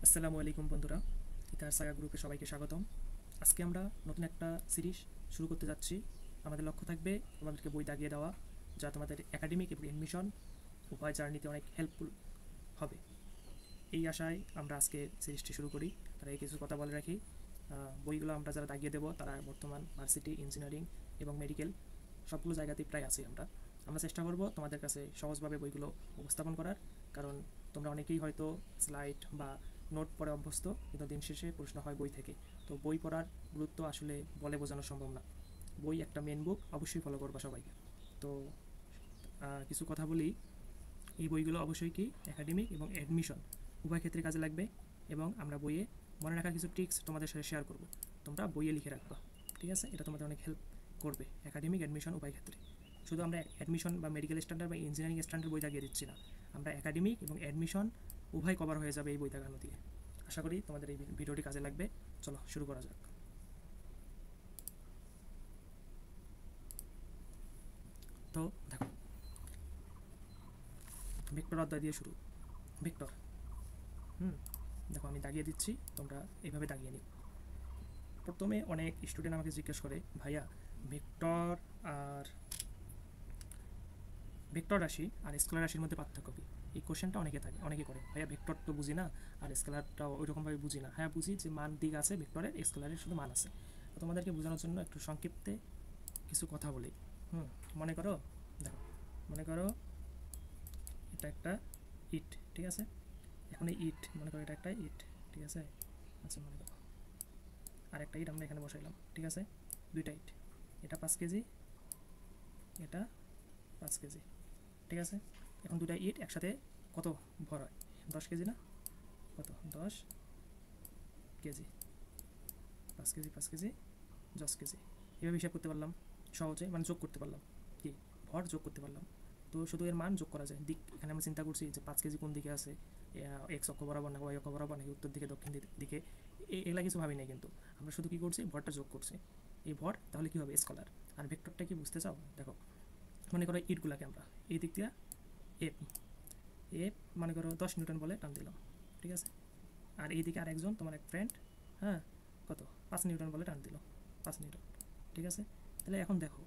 আসসালামু আলাইকুম বন্ধুরা, ইতিহাস সাগা গ্রুপে সবাইকে স্বাগতম। আজকে আমরা নতুন একটা সিরিজ শুরু করতে যাচ্ছি। আমাদের লক্ষ্য থাকবে তোমাদেরকে বই দাগিয়ে দেওয়া, যা তোমাদের একাডেমিক এবং এডমিশন উভয় জার্নিতে অনেক হেল্পফুল হবে। এই আশায় আমরা আজকে সিরিজটি শুরু করি। তার আগে কিছু কথা বলে রাখি, বইগুলো আমরা যারা দাগিয়ে দেবো তারা বর্তমান ভার্সিটি, ইঞ্জিনিয়ারিং এবং মেডিকেল সবগুলো জায়গাতেই প্রায় আছি। আমরা চেষ্টা করব তোমাদের কাছে সহজভাবে বইগুলো উপস্থাপন করার, কারণ তোমরা অনেকেই হয়তো স্লাইড বা নোট পড়ে অভ্যস্ত, কিন্তু দিন শেষে প্রশ্ন হয় বই থেকে। তো বই পড়ার গুরুত্ব আসলে বলে বোঝানো সম্ভব না। বই একটা মেন বুক, অবশ্যই ফলো করবা সবাই। তো কিছু কথা বলি, এই বইগুলো অবশ্যই কি একাডেমিক এবং অ্যাডমিশন উভয় ক্ষেত্রে কাজে লাগবে, এবং আমরা বইয়ে মনে রাখার কিছু ট্রিক্স তোমাদের সাথে শেয়ার করব। তোমরা বইয়ে লিখে রাখবা, ঠিক আছে? এটা তোমাদের অনেক হেল্প করবে একাডেমিক অ্যাডমিশন উভয় ক্ষেত্রে। শুধু আমরা অ্যাডমিশন বা মেডিকেল স্ট্যান্ডার্ড বা ইঞ্জিনিয়ারিং স্ট্যান্ডার্ড বই দাগিয়ে দিচ্ছি না, আমরা একাডেমিক এবং অ্যাডমিশন উভয় কভার হয়ে যাবে এই বই দাগানো দিয়ে। আশা করি তোমাদের এই ভিডিওটি কাজে লাগবে। চলো শুরু করা যাক। তো দেখো, ভেক্টর অধ্যায় দিয়ে শুরু। ভেক্টর, দেখো আমি দাগিয়ে দিচ্ছি, তোমরা এইভাবে দাগিয়ে নিও। প্রথমে অনেক স্টুডেন্ট আমাকে জিজ্ঞেস করে, ভাইয়া ভেক্টর আর ভেক্টর রাশি আর স্কেলার রাশির মধ্যে পার্থক্য কী? এই কোশ্চেনটা অনেকে করে, ভাইয়া ভেক্টর তো বুঝি না আর স্কেলারটাও ওইরকমভাবে বুঝি না। হ্যাঁ বুঝি, যে মান দিক আছে ভেক্টরের, স্কেলারের শুধু মান আছে। তো তোমাদেরকে বোঝানোর জন্য একটু সংক্ষিপ্তে কিছু কথা বলি। মনে করো, দেখো, মনে করো এটা একটা ইট, ঠিক আছে? এখন এই ইট, মনে করো এটা একটা ইট, ঠিক আছে? আচ্ছা, মনে করো আর একটা ইট আমরা এখানে বসাইলাম, ঠিক আছে? দুইটা ইট, এটা 5 কেজি, এটা 5 কেজি, ঠিক আছে? এখন দুটা ইট একসাথে কত ভর হয়? 10 কেজি না? কত? 10 কেজি। 5 কেজি 5 কেজি 10 কেজি, এভাবে হিসাব করতে পারলাম সহজে, মানে যোগ করতে পারলাম, কি ভর যোগ করতে পারলাম। তো শুধু এর মান যোগ করা যায়। দিক এখানে আমরা চিন্তা করছি যে 5 কেজি কোন দিকে আছে, এক্স অক্ষ বরাবর না ওয়াই অক্ষ বরাবর নাকি উত্তর দিকে দক্ষিণ দিকে, এগুলা কিছু ভাবি নাই, কিন্তু আমরা শুধু কী করছি, ভরটা যোগ করছি। এই ভর তাহলে কী হবে? স্কেলার। আর ভেক্টরটা কি বুঝতে চাও? দেখো, মনে করো ইটগুলাকে আমরা এই দিক দিয়ে এফ এফ মনে করো 10 নিউটন বলে টান দিলাম, ঠিক আছে? আর এইদিকে আর একজন তোমার এক ফ্রেন্ড, হ্যাঁ, কত 5 নিউটন বলে টান দিল, 5 নিউটন, ঠিক আছে? তাহলে এখন দেখো,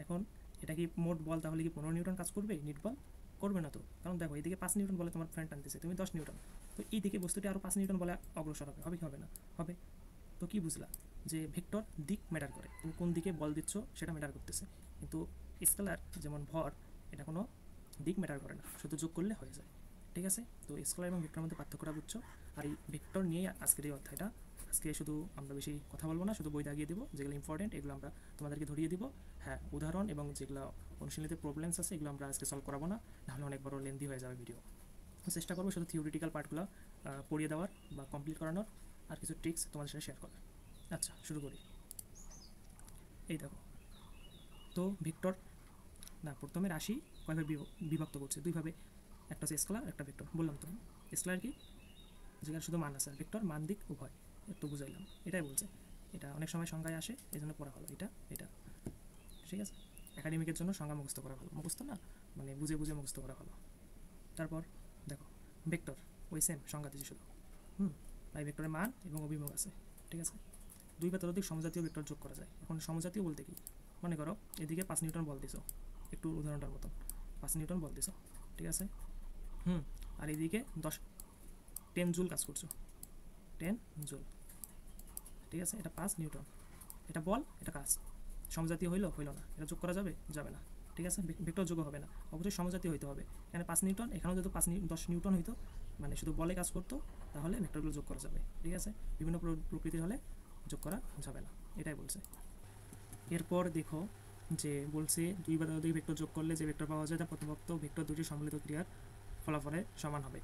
এখন এটা কি মোট বল, তাহলে কি 15 নিউটন কাজ করবে? নিট বল করবে না তো, কারণ দেখো এইদিকে 5 নিউটন বলে তোমার ফ্রেন্ড টানতেছে, তুমি 10 নিউটন, তো এইদিকে বস্তুটি আরও 5 নিউটন বলে অগ্রসর হবে, হবে কি হবে না? হবে। তো কি বুঝলা, যে ভেক্টর দিক ম্যাটার করে, তুমি কোন দিকে বল দিচ্ছ সেটা ম্যাটার করতেছে। কিন্তু স্কেলার যেমন ভর, এটা কোনো দিক ম্যাটার করে না, শুধু যোগ করলে হয়ে যায়, ঠিক আছে? তো স্কেলার এবং ভেক্টরের মধ্যে পার্থক্যটা বুঝছো। আর এই ভেক্টর নিয়ে আজকের এই অধ্যায়টা। আজকে শুধু আমরা বেশি কথা বলবো না, শুধু বই দাগিয়ে দেবো, যেগুলো ইম্পর্টেন্ট এগুলো আমরা তোমাদেরকে ধরিয়ে দিব। হ্যাঁ, উদাহরণ এবং যেগুলো অনুশীলনীতে প্রবলেমস আছে এগুলো আমরা আজকে সলভ করাবো না, নাহলে অনেক বড় লেন্দি হয়ে যাবে ভিডিও। চেষ্টা করবো শুধু থিওরিটিক্যাল পার্টগুলো পড়িয়ে দেওয়ার বা কমপ্লিট করানোর, আর কিছু ট্রিক্স তোমাদের সাথে শেয়ার করার। আচ্ছা, শুরু করি। এই দেখো, তো ভেক্টর না, প্রথমে রাশি কয়ভাবে বিভক্ত করছে? দুইভাবে, একটা হচ্ছে স্কেলার, একটা ভেক্টর। বললাম তো, স্কেলার কি, যেখানে শুধু মান আছে, আর ভেক্টর মান দিক উভয়, একটু বুঝাইলাম, এটাই বলছে। এটা অনেক সময় সংজ্ঞায় আসে, এই জন্য পড়া ভালো এটা এটা, ঠিক আছে? একাডেমিকের জন্য সংজ্ঞা মুখস্থ করা ভালো, মুখস্থ না মানে বুঝে বুঝে মুখস্থ করা ভালো। তারপর দেখো, ভেক্টর ওই সেম সংজ্ঞা দিচ্ছে শুধু, তাই ভেক্টরের মান এবং অভিমুখ আছে, ঠিক আছে? দুই বা ততোধিক সমজাতীয় ভেক্টর যোগ করা যায়। এখন সমজাতীয় বলতে কি, মনে করো এদিকে 5 নিউটন বল দিছো, একটু উদাহরণটার মতন 5 নিউটন বল দিছো, ঠিক আছে? আর এইদিকে 10 জুল কাজ করছো, 10 জুল, ঠিক আছে? এটা 5 নিউটন, এটা বল, এটা কাজ। সমজাতীয় হইলো না, এটা যোগ করা যাবে? যাবে না, ঠিক আছে? ভেক্টর যোগ হবে না, অবশ্যই সমজাতীয় হইতে হবে। এখানে 5 নিউটন, এখানেও যেহেতু 10 নিউটন হইতো, মানে শুধু বলে কাজ করতো, তাহলে ভেক্টরগুলো যোগ করা যাবে, ঠিক আছে? বিভিন্ন প্রকৃতির হলে যোগ করা যাবে না, এটাই বলছে। এরপর দেখো, যে বলছে দুই বা ততোধিক ভেক্টর যোগ করলে যে ভেক্টর পাওয়া যায় তা প্রথমোক্ত ভেক্টর দুটি সম্মিলিত ক্রিয়ার ফলাফলের সমান হবে।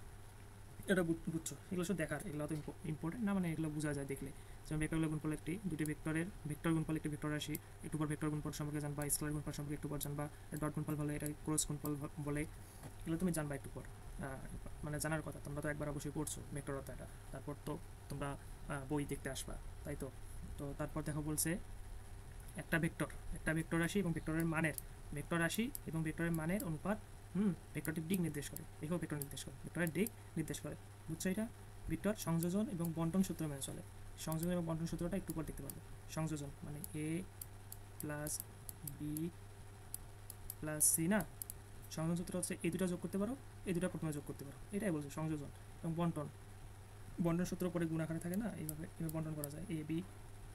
এটা বুঝছো? এগুলো শুধু দেখার, এগুলো তো ইম্পর্টেন্ট না, মানে এগুলো বোঝা যায় দেখলে। যেমন ভেক্টরগুলো গুণফল দুটি ভেক্টরের ভেক্টর গুণফল একটি ভেক্টর রাশি, একটু পর ভেক্টর গুণফল সম্পর্কে জানবা, স্কেলার গুণফল সম্পর্কে একটু পর জানবা, ডট গুণফল বলে, এটা ক্রস গুণফল বলে, এগুলো তুমি জানবা একটু পর। মানে জানার কথা, তোমরা তো একবার অবশ্যই পড়ছো ভেক্টর অধ্যায়টা, তারপর তো তোমরা বই দেখতে আসবা, তাই তো? তো তারপর দেখো বলছে, একটা ভেক্টর রাশি এবং ভেক্টরের মানের অনুপাত ভেক্টরটির দিক নির্দেশ করে, এখানেও ভেক্টর নির্দেশ করে, ভেক্টরের দিক নির্দেশ করে, বুঝছো এটা? ভেক্টর সংযোজন এবং বন্টন সূত্র মেনে চলে। সংযোজন এবং বন্টন সূত্রটা একটু পর দেখতে পারবো। সংযোজন মানে এ প্লাস বি প্লাস সি না, সংযোজন সূত্র হচ্ছে এই দুটো যোগ করতে পারো, এই দুটো প্রথমে যোগ করতে পারো, এটাই বলছে সংযোজন। এবং বন্টন, বন্টন সূত্র পরে গুণ আকারে থাকে না, এইভাবে এইভাবে বন্টন করা যায়, A B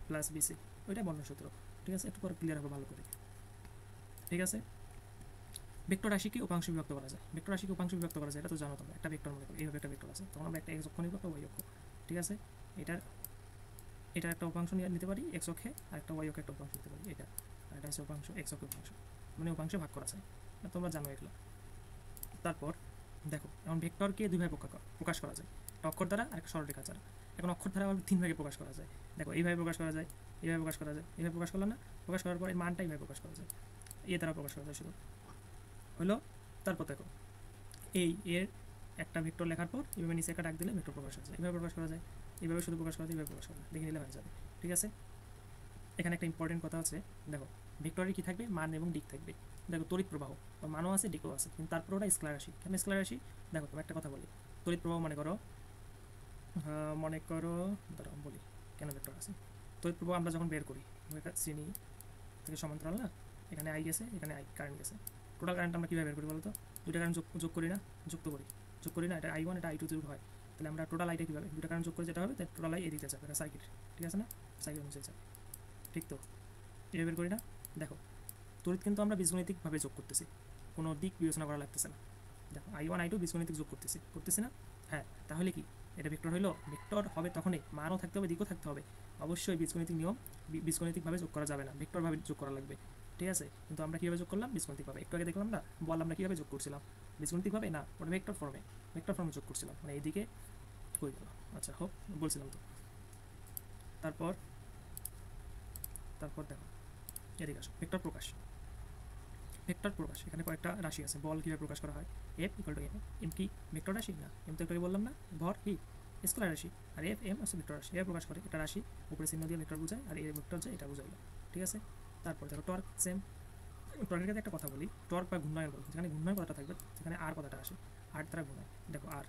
plus B C, ওইটাই বন্টন সূত্র। ঠিক আছে, একটু পরে ক্লিয়ার হবে ভালো করে। ঠিক আছে, ভেক্টর রাশিকে উপাংশে বিভক্ত করা যায়। ভেক্টর রাশিকে উপাংশে বিভক্ত করা যায়, এটা তো জানো তোমরা। একটা ভেক্টর মনে করো, এইভাবে একটা ভেক্টর আছে, তখন আমরা একটা এক্স অক্ষ নিব, একটা ওয়াই অক্ষ। ঠিক আছে, এটা একটা উপাংশ নিতে পারি এক্স অক্ষে, আর একটা ওয়াই অক্ষে একটা উপাংশ নিতে পারি, এটা। আর এটা হচ্ছে উপাংশ, এক্স অক্ষে উপাংশ, মানে উপাংশে ভাগ করা যায়, তোমরা জানো এগুলো। তারপর দেখো, এখন ভেক্টরকে দুইভাবে প্রকাশ করা যায়, একটা অক্ষর দ্বারা আর একটা সরলরেখা দ্বারা। এখন অক্ষর দ্বারা আবার তিন ভাগে প্রকাশ করা যায়। দেখো, এইভাবে প্রকাশ করা যায়, এইভাবে প্রকাশ করা যায়, এইভাবে প্রকাশ করলাম না, প্রকাশ করার পর এর মানটা এইভাবে প্রকাশ করা যায়, এ দ্বারা প্রকাশ করা যায় শুধু হলো। তারপর দেখো, এই এর একটা ভেক্টর লেখার পর এভাবে নিচে একটা ডাক দিলে ভেক্টর প্রকাশ করা যায়, এভাবে প্রকাশ করা যায়, এইভাবে শুধু প্রকাশ করা যায়, এইভাবে প্রকাশ করা যায়, দেখে নিলে হয়ে যাবে। ঠিক আছে, এখানে একটা ইম্পর্টেন্ট কথা আছে, দেখো ভেক্টরের কী থাকবে, মান এবং দিক থাকবে। দেখো তড়িৎ প্রবাহ, মানও আছে দিকও আছে, কিন্তু তারপর ওটা স্কেলার রাশি। কেন স্কেলার রাশি? দেখো তুমি একটা কথা বলি, তড়িৎ প্রবাহ মনে করো দাঁড়াও বলি কেন ভেক্টর আছে। তড়িৎ প্রবাহ আমরা যখন বের করি, শ্রেণী থেকে সমান্তরাল না, এখানে আই গেছে, এখানে আই কারেন্ট গেছে, টোটাল কারেন্ট আমরা কীভাবে বের করি বলো তো? দুইটা কারেন্ট যোগ করি না, যোগ করি না, এটা আই ওয়ান, এটা আই টু যোগ হয়, তাহলে আমরা টোটাল আইটা কীভাবে, দুটো কারেন্ট যোগ করে যেটা হবে, তাই টোটাল আই এদিকে যাবে, এটা সার্কিট। ঠিক আছে না, সার্কিট অনুযায়ী যাবে, ঠিক তো? এভাবে বের করি না। দেখো তড়িৎ কিন্তু আমরা বীজগণিতিকভাবে যোগ করতেছি, কোনো দিক বিবেচনা করা লাগতেছে না। দেখো আই ওয়ান আই টু বীজগণিতিক যোগ করতেছি না। হ্যাঁ, তাহলে কি এটা ভেক্টর হইলো? ভেক্টর হবে তখনই মানও থাকতে হবে, দিকও থাকতে হবে। অবশ্যই বীজগণিতিক নিয়ম, বীজগণিতিকভাবে যোগ করা যাবে না, ভেক্টরভাবে যোগ করা লাগবে। ঠিক আছে, কিন্তু আমরা কীভাবে যোগ করলাম? বীজগণিতিকভাবে। একটু আগে দেখলাম না, বললাম না কীভাবে যোগ করছিলাম, বীজগণিতিকভাবে না, ওটা ভেক্টর ফর্মে যোগ করছিলাম, মানে এইদিকে হয়ে গেল। আচ্ছা হোক, বলছিলাম তো। তারপর দেখো এদিকে আসো, ভেক্টর প্রকাশ। এখানে কয়েকটা রাশি আছে, বল কীভাবে প্রকাশ করা হয়, F equal to M. M কি ভেক্টর রাশি না? এম তো একটু বললাম না, ভর কি স্কেলার রাশি, আর এফ এম আছে ভেক্টর রাশি। এভাবে প্রকাশ করে, এটা রাশি উপরে চিহ্ন দিয়ে ভেক্টর বোঝায়, আর এই ভেক্টর যে এটা বোঝাইলো। ঠিক আছে, তারপর দেখো টর্ক সেম। টর্কের ক্ষেত্রে একটা কথা বলি, টর্ক বা ঘূর্ণায়ন বল, যেখানে ঘূর্ণায়ন কথাটা থাকবে সেখানে আর কথাটা আসে, আর দ্বারা ঘূর্ণায়। দেখো আর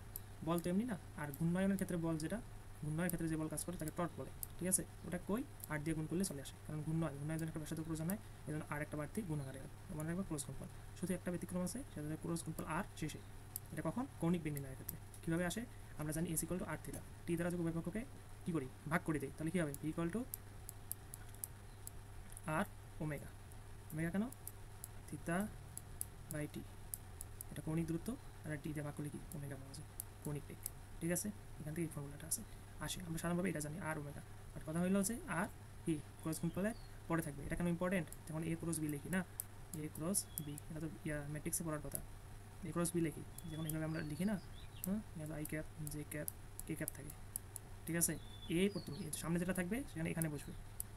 বল তো এমনি না, আর ঘূর্ণায়নের ক্ষেত্রে বল, যেটা ঘূর্ণায়নের ক্ষেত্রে যে বল কাজ করে তাকে টর্ক বলে। ঠিক আছে, ওটা কই আর দিয়ে গুণ করলে চলে আসে, কারণ ঘূর্ণায়ন জন্য একটা ব্যাসার্ধ প্রয়োজন হয়, এই জন্য আর একটা বাড়তি গুণাকারে হয়। মনে রাখবে ক্রস গুণফল, শুধু একটা ব্যতিক্রম আছে, সেটা হচ্ছে ক্রস গুণফল আর শেষে। এটা কখন? কৌণিক বেগ নির্ণয়ের ক্ষেত্রে। কীভাবে আসে? আমরা জানি S equal to R theta, T দ্বারা যদি উভয়পক্ষকে কী করি, ভাগ করে দিই, তাহলে কী হবে? V equal to R omega. Omega কেন? থিটা বাই টি, এটা কৌণিক দূরত্ব, আর টি দিয়ে ভাগ করলে কি ওমেগা পাওয়া যায়, কৌণিক বেগ। ঠিক আছে, এখান থেকে এই ফর্মুলাটা আসে। আমরা সাধারণভাবে এটা জানি আর ওমেগা, বাট কথা হইলো যে আর কি ক্রস গুণফলে পরে থাকবে। এটা কেন ইম্পর্টেন্ট? তখন এ ক্রস বি লিখি না, এ ক্রস বি, এটা তো ম্যাট্রিক্সে পড়ার কথা। এ ক্রস বি লিখি, যেমন এইভাবে আমরা লিখি না, I cap, J cap, K cap থাকে। ঠিক আছে, এ প্রথম, সামনে যেটা থাকবে সেখানে এখানে বসবে,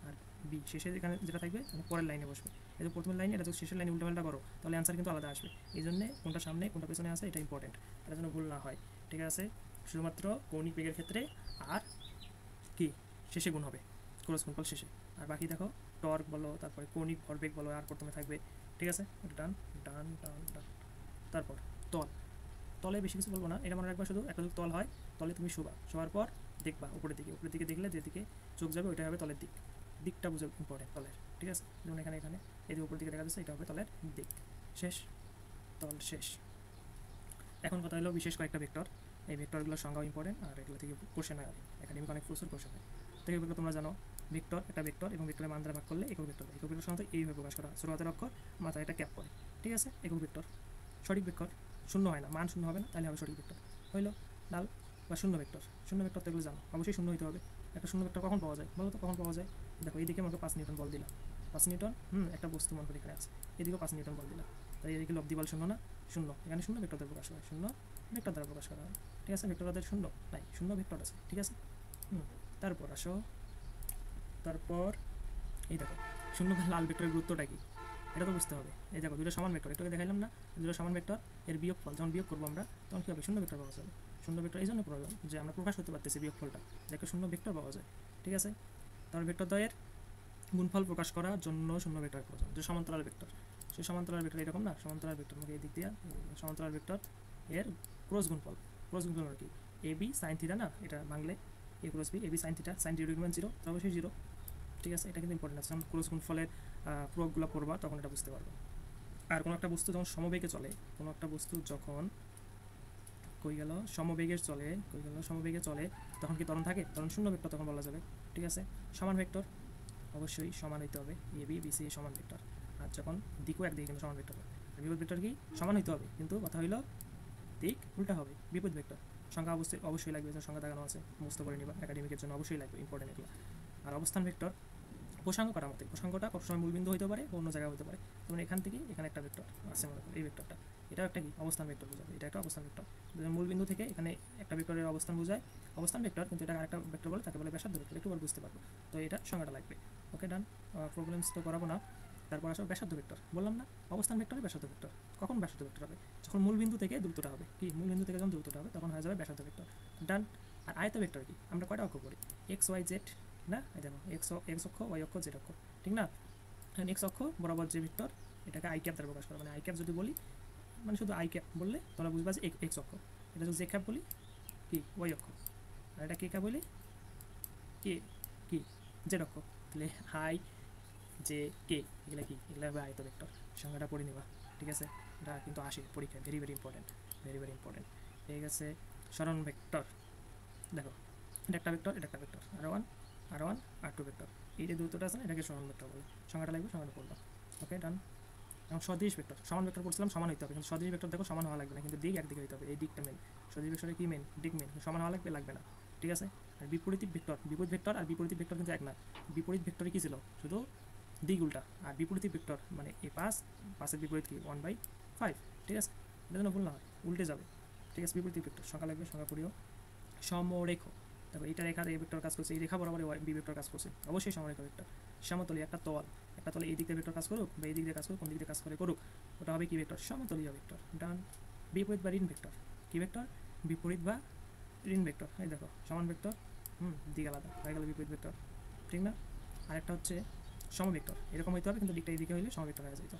আর বি শেষে এখানে যেটা থাকবে পরের লাইনে বসবে। এই যে প্রথমের লাইনে, এটা যদি শেষের লাইনে উল্টাপাল্টা করো তাহলে অ্যান্সার কিন্তু আলাদা আসবে। এই জন্য কোনটা সামনে কোনটা পেছনে আসে এটা ইম্পর্টেন্ট, এটা যেন ভুল না হয়। ঠিক আছে, শুধুমাত্র কৌণিক বেগের ক্ষেত্রে আর কি শেষে গুণ হবে, ক্রস গুণফল শেষে। আর বাকি দেখো টর্ক বলো, তারপরে কৌণিক ভরবেগ বলো, আর প্রথমে থাকবে। ঠিক আছে, ডান ডান ডান ডান। তারপর তলে বেশি কিছু বলবো না, এটা মনে রাখবা, শুধু একটা তল হয়, তলে তুমি শোবার পর দেখবা উপরের দিকে দেখলে যেদিকে চোখ যাবে ওইটা হবে তলের দিকটা বুঝে ইম্পর্টেন্ট তলের। ঠিক আছে, যেমন এখানে এই উপর দিকে দেখা যাচ্ছে, এটা হবে তলের দিক। শেষ, তল শেষ। এখন কথা হলো বিশেষ কয়েকটা ভেক্টর, এই ভেক্টরগুলোর সংজ্ঞাও ইম্পর্টেন্ট, আর এগুলো থেকে কোশ্চেন হয়, একাডেমিক অনেক প্রচুর কোশ্চেন হয়। তো এগুলো তোমরা জানো, একটা ভেক্টর এবং ভেক্টরের মান দ্বারা ভাগ করলে একক ভেক্টর সাধারণত এইভাবে প্রকাশ করা হয়, ছোট হাতের অক্ষর, মাথায় একটা ক্যাপ করে। ঠিক আছে, একক ভেক্টর সঠিক ভেক্টর, শূন্য হয় না, মান শূন্য হবে না, তাহলে হবে সঠিক ভেক্টর। হইলো লাল বা শূন্য ভেক্টর তো এগুলো জানো, অবশ্যই শূন্য হইতে হবে। একটা শূন্য ভেক্টর কখন পাওয়া যায় বলো তো? কখন পাওয়া যায়? দেখো এইদিকে আমাকে 5 নিউটন বল দিলাম, 5 নিউটন, একটা বস্তু মনে করি এখানে আছে, এদিকেও 5 নিউটন বল দিলাম, তাই এদিকে লব্ধি বল শূন্য না? শূন্য, এখানে শূন্য ভেক্টর দ্বারা প্রকাশ হয়, শূন্য ভেক্টর দ্বারা প্রকাশ করা হয়। ঠিক আছে, ভেক্টর দ্বারা শূন্য নাই, শূন্য ভেক্টর আছে। ঠিক আছে, তারপর আসো, তারপর এই দেখো শূন্য লাল ভেক্টরের গুরুত্বটা কি এটা তো বুঝতে হবে। এই দেখো দুটো সমান ভেক্টর, এটাকে দেখাইলাম না, দুটো সমান ভেক্টর, এর বিয়োগফল যখন বিয়োগ করবো আমরা, তখন কী হবে? শূন্য ভেক্টর পাওয়া যাবে। শূন্য ভেক্টর এই জন্য প্রয়োজন যে আমরা প্রকাশ করতে পারতেছি বিয়োগফলটা, যে একটা শূন্য ভেক্টর পাওয়া যায়। ঠিক আছে, তার ভেক্টর দ্বয়ের গুণফল প্রকাশ করার জন্য শূন্য ভেক্টর প্রয়োজন। যে সমান্তরাল ভেক্টর, সেই সমান্তরাল ভেক্টর এরকম না, সমান্তরাল ভেক্টর আমাকে এই দিক দিয়ে সমান্তরাল ভেক্টর এর ক্রস গুণফল আর কি এ বি সাইন থিটা না, এটা বাংলে এ cross B, A B sine theta, sign 0 তো অবশ্যই 0। ঠিক আছে, এটা কিন্তু ইম্পর্টেন্ট আছে, যখন ক্রস গুণফলের প্রয়োগগুলো পড়বা তখন এটা বুঝতে পারবো। আর কোনো একটা বস্তু যখন সমবেগে চলে, কোনো একটা বস্তু যখন সমবেগে চলে তখন কি ত্বরণ থাকে? ত্বরণ শূন্য ভেক্টর তখন বলা যাবে। ঠিক আছে, সমান ভেক্টর অবশ্যই সমান হইতে হবে, এ বি বি সি সমান ভেক্টর। আর যখন দিকও একদিকে কিন্তু সমান ভেক্টর হবে, আর বিপরীত ভেক্টর কি সমান হইতে হবে, কিন্তু কথা হইলো দিক উল্টা হবে, বিপরীত ভেক্টর। সংখ্যা অবশ্যই লাগবে, সংখ্যা দেখানো আছে, মুস্ত করে নিবা, একাডেমিকের জন্য অবশ্যই লাগবে, ইম্পর্টেন্ট এগুলো। আর অবস্থান ভেক্টর প্রসঙ্গ করার মতো, প্রসঙ্গটা সবসময় মূলবিন্দু হতে পারে, অন্য জায়গায় হতে পারে। যেমন এখান থেকে এখানে একটা ভেক্টর আছে, মনে করো এই ভেক্টরটা, এটা একটা কি অবস্থান ভেক্টর বোঝাবে, এটা একটা অবস্থান ভেক্টর। মূলবিন্দু থেকে এখানে একটা ভেক্টরের অবস্থান বোঝায় অবস্থান ভেক্টর, কিন্তু এটা আরেকটা ভেক্টর বলে, তাকে বলে ব্যাসার্ধ ভেক্টর, একটু বার বুঝতে পারবো। তো এটা সংখ্যাটা লাগবে। ওকে, ডান। প্রবলেমস তো করাবো না। তারপর আসলে ব্যাসার্ধ ভেক্টর বললাম না, অবস্থান ভেক্টরে ব্যাসার্ধ ভেক্টর। কখন ব্যাসার্ধ ভেক্টর হবে? যখন মূলবিন্দু থেকে দূরত্বটা হবে, কি মূলবিন্দু থেকে যখন দূরত্বটা হবে তখন হয়ে যাবে ব্যাসার্ধ ভেক্টর। ডান। আর আয়ত ভেক্টর কি? আমরা কয়টা অক্ষ করি? এক্স ওয়াই জেড না, এই দেখো এক্স অক্ষ, ওয়াই অক্ষ, জেড অক্ষ, ঠিক না? এক্স অক্ষ বরাবর যে ভেক্টর, এটাকে আই ক্যাপ দ্বারা প্রকাশ করা, মানে আই ক্যাপ যদি বলি, মানে শুধু আই ক্যাপ বললে তোমরা বুঝবা যে এক্স অক্ষ। এটা যদি জে ক্যাপ বলি কি ওয়াই অক্ষ, আর এটা কে ক্যাপ বলি কি কি জেড অক্ষ। তাহলে আই জে কে এগুলো কি, এগুলো হবে আয়ত ভেক্টর। সংখ্যাটা পড়ে নিবা। ঠিক আছে, এটা কিন্তু আসে পরীক্ষায়, very very important, very very important. ঠিক আছে, সরণ ভেক্টর দেখো, এটা একটা ভেক্টর, এটা একটা ভেক্টর, আর ওয়ান আর টু ভেক্টর, এই যে দূরত্বটা আছে না, এটাকে সরণ ভেক্টর বলে। সংখ্যাটা লাগবে, সংখ্যাটা পড়বা। ওকে, ডান। এবং সদৃশ ভেক্টর, সমান ভেক্টর পড়ছিলাম, সমান হইতে হবে, কিন্তু সদৃশ ভেক্টর দেখো সমান হওয়া লাগবে না, কিন্তু দিক একদিকে হইতে হবে, এই দিকটা মেন। সদৃশ ভেক্টরে কি মেন? দিক মেন। সমান হওয়া লাগবে না। ঠিক আছে। আর বিপরীত ভেক্টর আর বিপরীত ভেক্টর কিন্তু এক না। বিপরীত ভেক্টরে কি ছিল? শুধু দিক উল্টা। আর বিপরীত ভেক্টর মানে এই পাঁচের বিপরীত কি 1/5। ঠিক আছে, এটা যেন ভুল না হয়, উল্টে যাবে। ঠিক আছে, বিপরীত ভেক্টর সংখ্যা লাগবে, সংখ্যা পড়িও। সমরেখ দেখো, এটা রেখার এই ভেক্টর কাজ করছে, এই রেখা বরাবর বি ভেক্টর কাজ করছে, অবশ্যই সমরেখ ভেক্টর। সমতলী একটা তলে এই দিক দিয়ে ভেক্টর কাজ করুক বা এই দিক দিয়ে কাজ করুক, কোন দিক দিয়ে কাজ করুক, ওটা হবে কি ভেক্টর? সমতলীয় ভেক্টর। ডান। বিপরীত বা ঋণ ভেক্টর, কি ভেক্টর? বিপরীত বা ঋণ ভেক্টর। এই দেখো সমান ভেক্টর, দিক আলাদা হয়ে গেল বিপরীত ভেক্টর, ঠিক না? আরেকটা হচ্ছে সমভেক্টর, এরকম হইতে হবে কিন্তু দিকটা এইদিকে হইলে সমভেক্টর হয়ে যেত।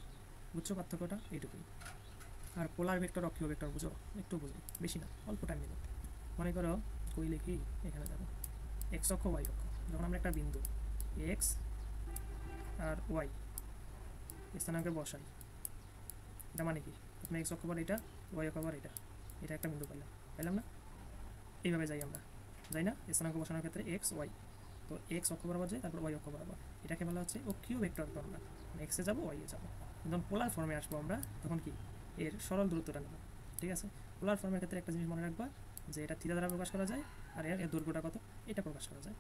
বুঝছো পার্থক্যটা? এইটুকুই। আর পোলার ভেক্টর, অক্ষীয় ভেক্টর বুঝো? একটু বুঝি, বেশি না, অল্প টাইম নেব। মনে করো কইলে কি, এখানে দেখো এক্স অক্ষ, ওয়াই অক্ষ, যখন আমরা একটা বিন্দু এক্স আর ওয়াই স্থানাঙ্কে বসাই, এটা মানে কি? আপনার এক্স অক্ষ বার এটা, ওয়াই অক্ষ বার এটা একটা বিন্দু পাইলাম না? এইভাবে যাই আমরা, যাই না? স্থানাঙ্ক বসানোর ক্ষেত্রে এক্স ওয়াই, তো এক্স অক্ষ বরাবর যায়, তারপর ওয়াই অক্ষ বরাবর, এটাকে বলা হচ্ছে অক্ষীয় ভেক্টর। তো আমরা এক্সে যাবো, ওয়াইয়ে যাবো। যখন পোলার ফর্মে আসবো আমরা, তখন কি এর সরল দূরত্বটা নেব। ঠিক আছে, পোলার ফর্মের ক্ষেত্রে একটা জিনিস মনে রাখবা, যে এটা থিটা দ্বারা প্রকাশ করা যায়, আর এর দৈর্ঘ্যটা কত, এটা প্রকাশ করা যায়।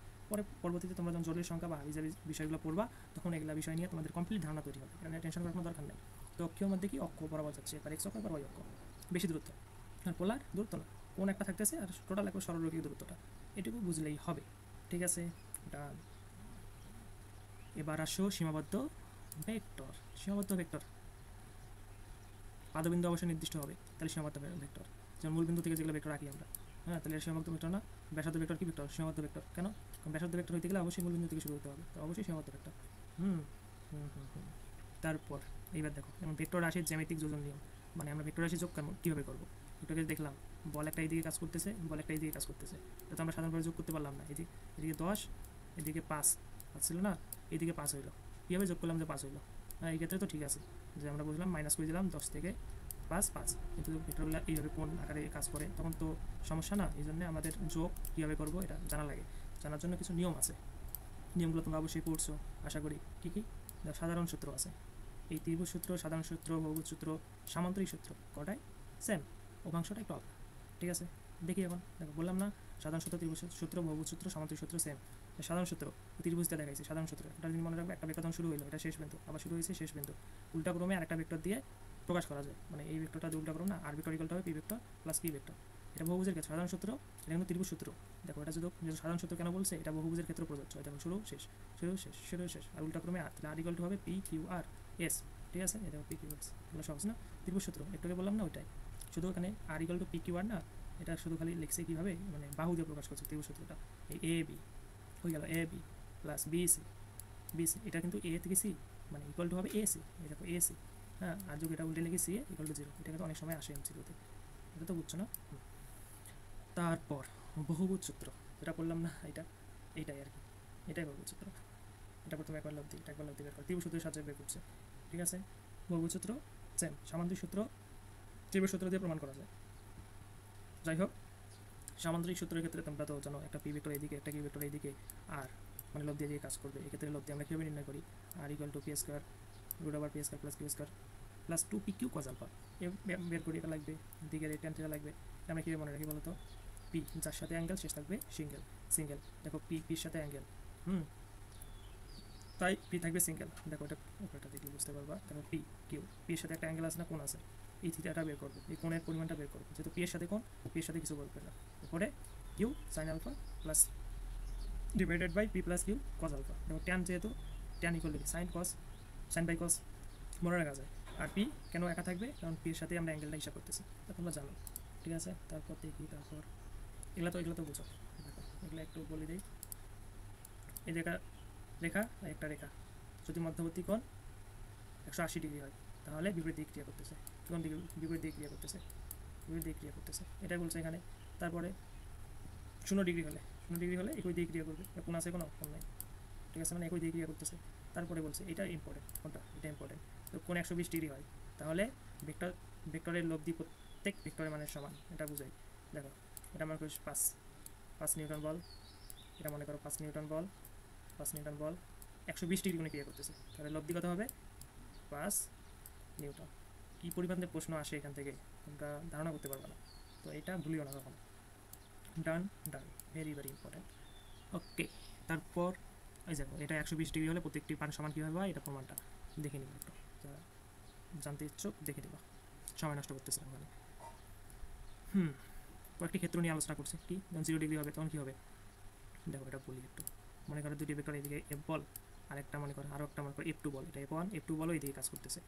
পরবর্তীতে তোমরা যখন জটিল সংখ্যা বা হাবিজাবি বিষয়গুলো পড়বা, তখন এগুলো বিষয় নিয়ে তোমাদের কমপ্লিট ধারণা তৈরি হবে, কারণ টেনশন করার কোনো দরকার নেই। তো অক্ষীয় মধ্যে কি অক্ষ বরাবর যাচ্ছে, এবার এক্স অক্ষ, এবার ওয়াই অক্ষ, বেশি দূরত্ব। আর পোলার দূরত্ব না, কোন একটা থাকতেছে, আর টোটাল একবার সরলরৈখিক দূরত্বটা, এটুকু বুঝলেই হবে। ঠিক আছে, ডান। এবার আসো সীমাবদ্ধ ভেক্টর। সীমাবদ্ধ ভেক্টর পাদবিন্দু অবশ্যই নির্দিষ্ট হবে, তাহলে সীমাবদ্ধ ভেক্টর। যেমন মূলবিন্দু থেকে যেগুলো ভেক্টর রাখি আমরা, হ্যাঁ, তাহলে সীমাবদ্ধ ভেক্টর না। ব্যাসার্ধ ভেক্টর কি ভেক্টর? সীমাবদ্ধ ভেক্টর। কেন? কারণ ব্যাসার্ধ ভেক্টর হইতে গেলে অবশ্যই মূলবিন্দু থেকে শুরু হতে হবে, তো অবশ্যই সীমাবদ্ধ ভেক্টর। হুম হুম হুম হুম তারপর এইবার দেখো, যেমন ভেক্টর রাশির জ্যামিতিক যোজন নিয়ম, মানে আমরা ভেক্টর রাশি যোগ কীভাবে করবো? ভেক্টরকে দেখলাম, বল একটা এইদিকে কাজ করতেছে, বল একটা এইদিকে কাজ করতেছে, এটা তো আমরা সাধারণভাবে যোগ করতে পারলাম না। এদিকে 10, এদিকে 5 ছিল না, এইদিকে 5 হইলো, কীভাবে যোগ করলাম যে 5 হইলো? হ্যাঁ, এই ক্ষেত্রে তো ঠিক আছে, যে আমরা বুঝলাম মাইনাস করে দিলাম 10 থেকে 5, কিন্তু ভেক্টরগুলো এইভাবে কোন আকারে কাজ করে তখন তো সমস্যা না। এই জন্য আমাদের যোগ কীভাবে করবো এটা জানা লাগে, জানার জন্য কিছু নিয়ম আছে, নিয়মগুলো তোমরা অবশ্যই পড়ছো আশা করি। কী কী? সাধারণ সূত্র আছে, এই ত্রিভুজ সূত্র, সাধারণ সূত্র, বহুভুজ সূত্র, সামান্তরিক সূত্র, কটাই সেম, অংশটা একটু আলাদা। ঠিক আছে, দেখি এখন দেখো, বললাম না সাধারণ সূত্র, ত্রিভুজ সূত্র, বহুভুজ সূত্র, সামান্তরিক সূত্র সেম। সাধারণ সূত্র ত্রিভুজটা দেখাইছে, সাধারণ সূত্র এটা যদি মনে রাখবে, একটা ভেক্টর শুরু হইলো, এটা শেষ বিন্দু, আবার শুরু হয়েছে শেষ বিন্দু, উল্টা ক্রমে আরেকটা ভেক্টর দিয়ে প্রকাশ করা যায়, মানে এই ভেক্টরটা উল্টা ক্রম না, আর ভেক্টর ইকুয়াল হবে পি ভেক্টর প্লাস কি ভেক্টর। এটা বহুভুজের ক্ষেত্রে সাধারণ সূত্র, এটা কিন্তু ত্রিভুজ সূত্র। দেখো এটা যদি সাধারণ সূত্র কেন বলছে, এটা বহুভুজের ক্ষেত্রে প্রযোজ্য। দেখো শুরু শেষ, শুরু শেষ, শুরু শেষ, আর উল্টা ক্রমে আর, তাহলে আর ইকুয়াল হবে পি কিউ আর এস। ঠিক আছে, এটা পি কিউ এস, এগুলো সহজ না? ত্রিভুজ সূত্র একটুকে বললাম না, ওইটাই। শুধু এখানে আর equal to P Q R না, এটা শুধু খালি লিখছে কীভাবে, মানে বাহু দিয়ে প্রকাশ করছে ত্রিভুজ সূত্রটা। এই এ বি হয়ে গেল, A B plus B C, এটা কিন্তু এ থেকে সি, মানে ইকুয়াল টু হবে এ সি। এই দেখো এ সি, হ্যাঁ, আর যদি এটা উল্টে লিখে সি এ ইকুয়াল টু 0, এটা কিন্তু অনেক সময় আসে এমসিকিউতে, এটা তো বুঝছো না? তারপর বহুভুজ সূত্র, যেটা বললাম না, এইটাই আর কি, এটাই বহুভুজ সূত্র। এটা প্রথমে একবার লব্ধি, এটা একবার লব্ধি বের করে ত্রিভুজ সূত্রের সাহায্যে বের করছে, ঠিক আছে। বহুভুজ সূত্র সেম, সামান্তরিক সূত্র ত্রিভুজ সূত্র দিয়ে প্রমাণ করা যায়। যাই হোক, সামান্তরিক সূত্রের ক্ষেত্রে তোমরা তো জানো, একটা পি ভেক্টর এইদিকে, একটা কিউ ভেক্টর এইদিকে, আর মানে লব্ধি দিয়ে কাজ করবে। এক্ষেত্রে লব্ধি আমরা কীভাবে নির্ণয় করি? R equal to P square root over P square plus Q square plus 2pq cos alpha বের করি। এটা লাগবে, দিকের এই ট্যান থিটা লাগবে। এটা আমরা কীভাবে মনে রাখি বলতো? পি যার সাথে অ্যাঙ্গেল শেষ থাকবে সিঙ্গেল। দেখো পির সাথে অ্যাঙ্গেল, তাই পি থাকবে সিঙ্গেল। দেখো এটা দেখলে বুঝতে পারবা। দেখো পির সাথে একটা অ্যাঙ্গেল আছে না, কোণ আছে, এই থিটাটা বের করবো, এই কোণের পরিমাণটা বের করবো। যেহেতু পি এর সাথে কোণ, পি এর সাথে কিছু বলবে না, উপরে Q sine alpha plus divided by P plus Q cos alpha. দেখো ট্যান, যেহেতু tan equal to sine by cos মনে রাখা যায়। আর পি কেন একা থাকবে? কারণ পির সাথে আমরা অ্যাঙ্গেলটা হিসাব করতেছি, তা তোমরা জানো, ঠিক আছে। তারপর দেখি, তারপর এগুলো তো বুঝো। দেখো এগুলো একটু বলে দিই। এই রেখা আর একটা রেখা যদি মধ্যবর্তী কোণ 180 ডিগ্রি হয়, তাহলে বিপরীত দিকে ক্রিয়া করতেছে। কোন দিকে? বিপরীত দিকে ক্রিয়া করতেছে, এটাই বলছে এখানে। তারপরে 0 ডিগ্রি হলে একই দিকে ক্রিয়া করবে। কোণ আছে, কোনো কোণ নাই, ঠিক আছে, মানে একই দিকে ক্রিয়া করতেছে। তারপরে বলছে এটা ইম্পর্টেন্ট, কোনটা? এটা ইম্পর্টেন্ট। তো কোণ 120 ডিগ্রি হয়, তাহলে ভেক্টরের লব্ধি প্রত্যেক ভেক্টরের মানের সমান। এটা বুঝাই। দেখো এটা মনে করি 5 নিউটন বল, এটা মনে করো 5 নিউটন বল 120 ডিগ্রি কোণে ক্রিয়া করতেছে, তাহলে লব্ধি কত হবে? 5 নিউটন। কী পরিমাণে প্রশ্ন আসে এখান থেকে তোমরা ধারণা করতে পারবে না, তো এটা ভুলিও না কখনো। ডান, ভেরি ইম্পর্টেন্ট। ওকে, তারপর এই দেখো এটা 120 ডিগ্রি হলে প্রত্যেকটি মান সমান কীভাবে হয়, এটা প্রমাণটা দেখে নিবা। একটু জানতে ইচ্ছুক দেখে নিবা, সময় নষ্ট করতেছিলাম মানে। কয়েকটি ক্ষেত্র নিয়ে আলোচনা করছি। কি? যখন 0 ডিগ্রি হবে তখন কী হবে? দেখো এটা বলি একটু। মনে করো দুটি ভেক্টর এদিকে এফ বল, আর একটা মনে করো, আরও একটা মনে করো F2 বল। এটা F1 F2 বলও এইদিকে কাজ করতেছে,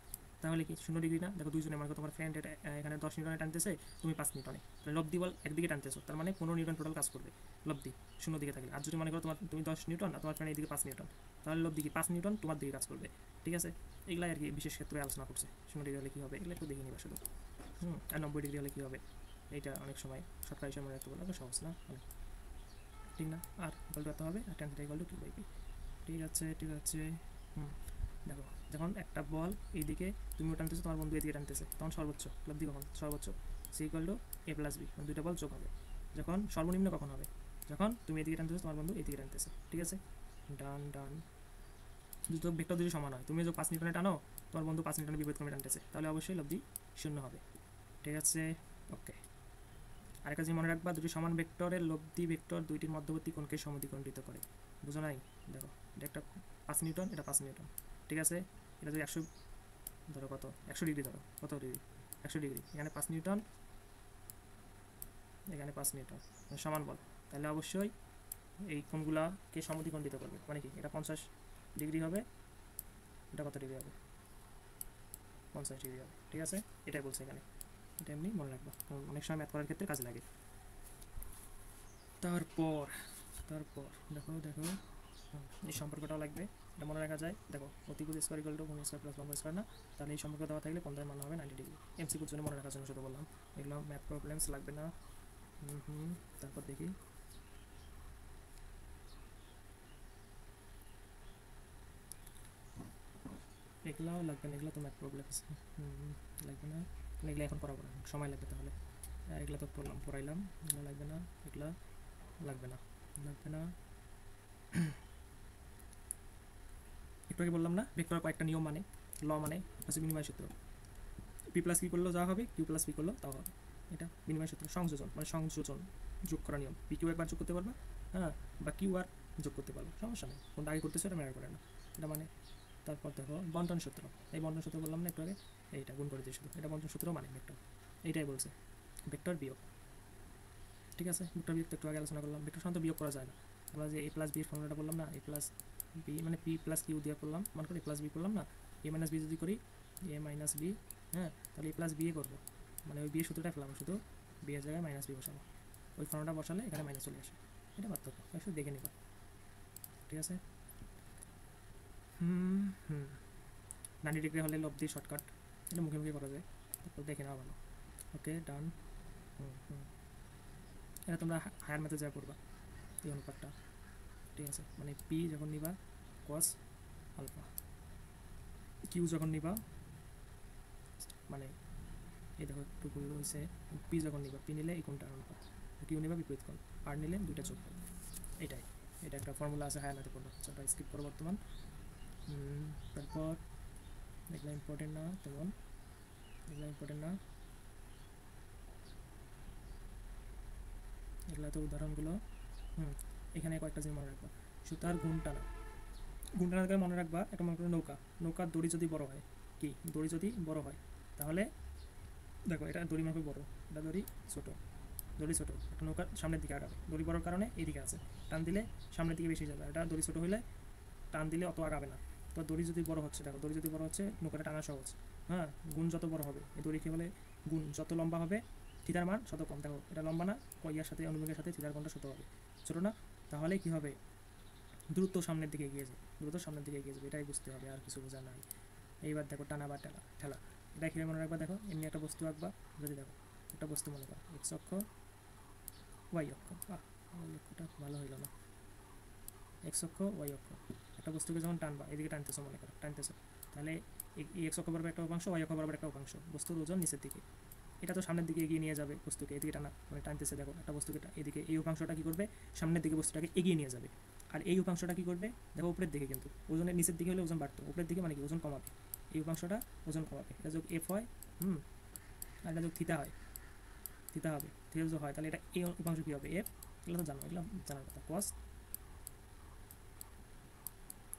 তাহলে কি 0 ডিগ্রি না? দেখো দুইজনে মনে করো তোমার ফ্রেন্ড এটা এখানে 10 নিউটনে টানতেছে, তুমি 5 নিউটনে, তাহলে লব্ধি বল একদিকে টানতেছো, তার মানে 15 নিউটন টোটাল কাজ করবে লব্ধি 0 দিকে থাকলে। আর যদি মনে করো তুমি 10 নিউটন আর তোমার ফ্রেন্ড এইদিকে 5 নিউটন, তাহলে লব্ধি কি 5 নিউটন তোমার দিকে কাজ করবে, ঠিক আছে। এগুলো আর কি বিশেষ ক্ষেত্রে আলোচনা করছে। 0 ডিগ্রি হলে কী হবে এগুলো একটু দেখে নিবা শুধু। আর 90 ডিগ্রি হলে কী হবে, এইটা অনেক সময় শর্টকাট হিসেবে মনে রাখতে বলবো, সহজ না অনেক, ঠিক না। আর ইকুয়াল টু হবে, আর tan theta equal to Q by P. ঠিক আছে। দেখো যখন একটা বল এইদিকে তুমিও টানতেছো, তোমার বন্ধু এদিকে টানতেছে, তখন সর্বোচ্চ লব্ধি কখন? সর্বোচ্চ C equal to A plus B, দুইটা বল যোগ হবে। যখন সর্বনিম্ন কখন হবে? যখন তুমি এদিকে টানতেছো, তোমার বন্ধু এদিকে টানতেছে, ঠিক আছে। ডান। দুটো ভেক্টর যদি সমান হয়, তুমি যদি 5 নিউটনে টানো, তোমার বন্ধু 5 নিউটনে বিপরীত ক্রমে টানতেছে, তাহলে অবশ্যই লব্ধি 0 হবে, ঠিক আছে। ওকে, আরেকটা জিনিস মনে রাখবা, দুটি সমান ভেক্টরের লব্ধি ভেক্টর দুইটির মধ্যবর্তী কোণকে সমদ্বিখণ্ডিত করে। বুঝো নাই? দেখো এটা একটা 5 নিউটন, এটা 5 নিউটন, ঠিক আছে। এটা যদি 100 ধরো, কত 100 ডিগ্রি ধরো, কত ডিগ্রি? 100 ডিগ্রি। এখানে 5 নিউটন, এখানে 5 নিউটন, সমান বল, তাহলে অবশ্যই এই কোণগুলাকে সমদ্বিখণ্ডিত করবে। মানে কি? এটা 50 ডিগ্রি হবে, এটা কত ডিগ্রি হবে? 50 ডিগ্রি হবে, ঠিক আছে। এটাই বলছে এখানে, এটা এমনি মনে রাখবা, কারণ অনেক সময় ম্যাথ করার ক্ষেত্রে কাজে লাগে। তারপর দেখো এই সম্পর্কটাও লাগবে, এটা মনে রাখা যায়। দেখো অতিভুজ স্কোয়ার ইকুয়াল টু ভূমি স্কোয়ার প্লাস লম্ব স্কোয়ার না, তাহলে এই সম্পর্ক দেওয়া থাকলে কোণটার মান হবে 90 ডিগ্রি। এমসিকিউর জন্য মনে রাখার জন্য শুধু বললাম, এগুলো ম্যাথ প্রবলেমস লাগবে না। তারপর দেখি, এগুলাও লাগবে না, এগুলো তো ম্যাথ প্রবলেমস লাগবে না, এগুলো এখন করাবো না, সময় লাগবে তাহলে। এগুলো তো পড়াইলাম, এগুলো লাগবে না, এগুলো লাগবে না। একটু আগে বললাম না, ভেক্টরের কয়েকটা নিয়ম মানে, মানে হচ্ছে বিনিময় সূত্র। পি প্লাস কি করলেও যা হবে, কিউ প্লাস পি করলেও তাও হবে। এটা বিনিময় সূত্র। সংযোজন মানে সংযোজন, যোগ করা নিয়ম। পি কিউ একবার যোগ করতে পারবা, হ্যাঁ, বা কিউ আর যোগ করতে পারবো, সমস্যা নেই। কোনটা আগে করতেছে এটা ম্যাটার করে না, এটা মানে। তারপর দেখো বন্টন সূত্র। এই বন্টন সূত্র বললাম না একটু আগে, এইটা গুণ করে দিয়ে শুধু, এটা বন্টন সূত্র মানে ভেক্টর, এইটাই বলছে ভেক্টর বিয়োগ, ঠিক আছে। ভেক্টর বিয়োগ তো একটু আগে আলোচনা করলাম। ভেক্টর সাধারণত বিয়োগ করা যায় না। আমরা যে এ প্লাস বির ফর্মুলাটা বললাম না, এ প্লাস বি মানে পি প্লাস কিউ দিয়ে করলাম, মনে করি এ প্লাস বি করলাম না, এ মাইনাস বি যদি করি, এ মাইনাস বি, হ্যাঁ, তাহলে এ প্লাস বি এ করবো, মানে ওই বিয়ের সূত্রটা ফেলাম, শুধু বি এর জায়গায় মাইনাস বি বসাবো, ওই ফর্মুলাটা বসালে এখানে মাইনাস চলে আসে, এটা পার্থক্য, একটু দেখে নিবা, ঠিক আছে। 90 ডিগ্রি হলে লব্ধি শর্টকাট, এটা মুখে করা যায়, তারপর দেখে নেওয়া ভালো। ওকে, ডান। এটা তোমরা হায়ার ম্যাথে যা করবা এই অনুপাতটা, ঠিক আছে? মানে পি যখন নিবা কস আলফা, কিউ যখন নিবা মানে এই দেখো একটু ভুল হয়েছে, পি যখন নিবা, পি নিলে এই কোনটার অনুপাত, কিউ নিবা বিপরীত কোণ, আর নিলে দুইটা যোগ করবে, এটাই। এটা একটা ফর্মুলা আছে হায়ার ম্যাথে পড়বা, সেটা স্কিপ করো বর্তমান। তারপর এগুলো ইম্পর্টেন্ট না তেমন, এগুলো ইম্পর্টেন্ট না, এগুলো তো উদাহরণগুলো। এখানে কয়েকটা জিনিস মনে রাখবা, সুতার গুণ টানা, গুণ টানা থেকে মনে রাখবা একটা মনে করো নৌকা, নৌকার দড়ি যদি বড় হয়, কি দড়ি যদি বড় হয় তাহলে দেখো এটা দড়ি মাপে বড়, এটা দড়ি ছোটো, দড়ি ছোটো, একটা নৌকার সামনের দিকে আগাবে, দড়ি বড়োর কারণে এইদিকে আছে, টান দিলে সামনের দিকে বেশি যাবে, এটা দড়ি ছোটো হলে টান দিলে অত আগাবে না। তো দড়ি যদি বড় হচ্ছে, দেখো দড়ি যদি বড় হচ্ছে নৌকাটা টানা সহজ। হ্যাঁ, গুণ যত বড় হবে এই দড়ি কী বলে, গুণ যত লম্বা হবে থিতার মান তত কম। দেখো এটা লম্বা না, ইয়ার সাথে অনুভবের সাথে থিতার কোণটা ছোটো হবে, ছোটো না, তাহলে কী হবে, দ্রুত সামনের দিকে এগিয়ে যাবে, দ্রুত সামনের দিকে এগিয়ে যাবে, এটাই বুঝতে হবে, আর কিছু বোঝা নাই। এইবার দেখো টানা বা ঠেলা, ঠেলা এটা কীভাবে মনে রাখবা, দেখো এমনি একটা বস্তু আঁকবা, যদি দেখো একটা বস্তু মনে করো এক্স অক্ষ ওয়াই অক্ষ, ওয়াই অক্ষটা ভালো হইল না, এক্স অক্ষ ওয়াই অক্ষ, একটা বস্তুকে যখন টানবা এদিকে টানতেছো, মনে করো টানতেছো, তাহলে এই এক্স অক্ষ বরাবর একটা উপাংশ, ওয়াই অক্ষ বরাবর একটা উপাংশ, বস্তুর ওজন নিচের দিকে, এটা তো সামনের দিকে এগিয়ে নিয়ে যাবে বস্তুকে, এদিকে টানা মানে টানতেছে, দেখো একটা বস্তুকে এদিকে, এই উপাংশটা কী করবে, সামনের দিকে বস্তুটাকে এগিয়ে নিয়ে যাবে, আর এই উপাংশটা কী করবে, দেখো উপরের দিকে, কিন্তু ওজনের নিচের দিকে হলে ওজন বাড়তো, উপরের দিকে মানে কি ওজন কমাবে, এই উপাংশটা ওজন কমাবে, এটা যোগ এফ হয়, আর এটা যোগ থিতা হয়, থিতা হবে, থিতা যোগ হয়, তাহলে এটা এই উপাংশ কী হবে, এফ, এগুলো তো জানো, এগুলো জানার কথা, কস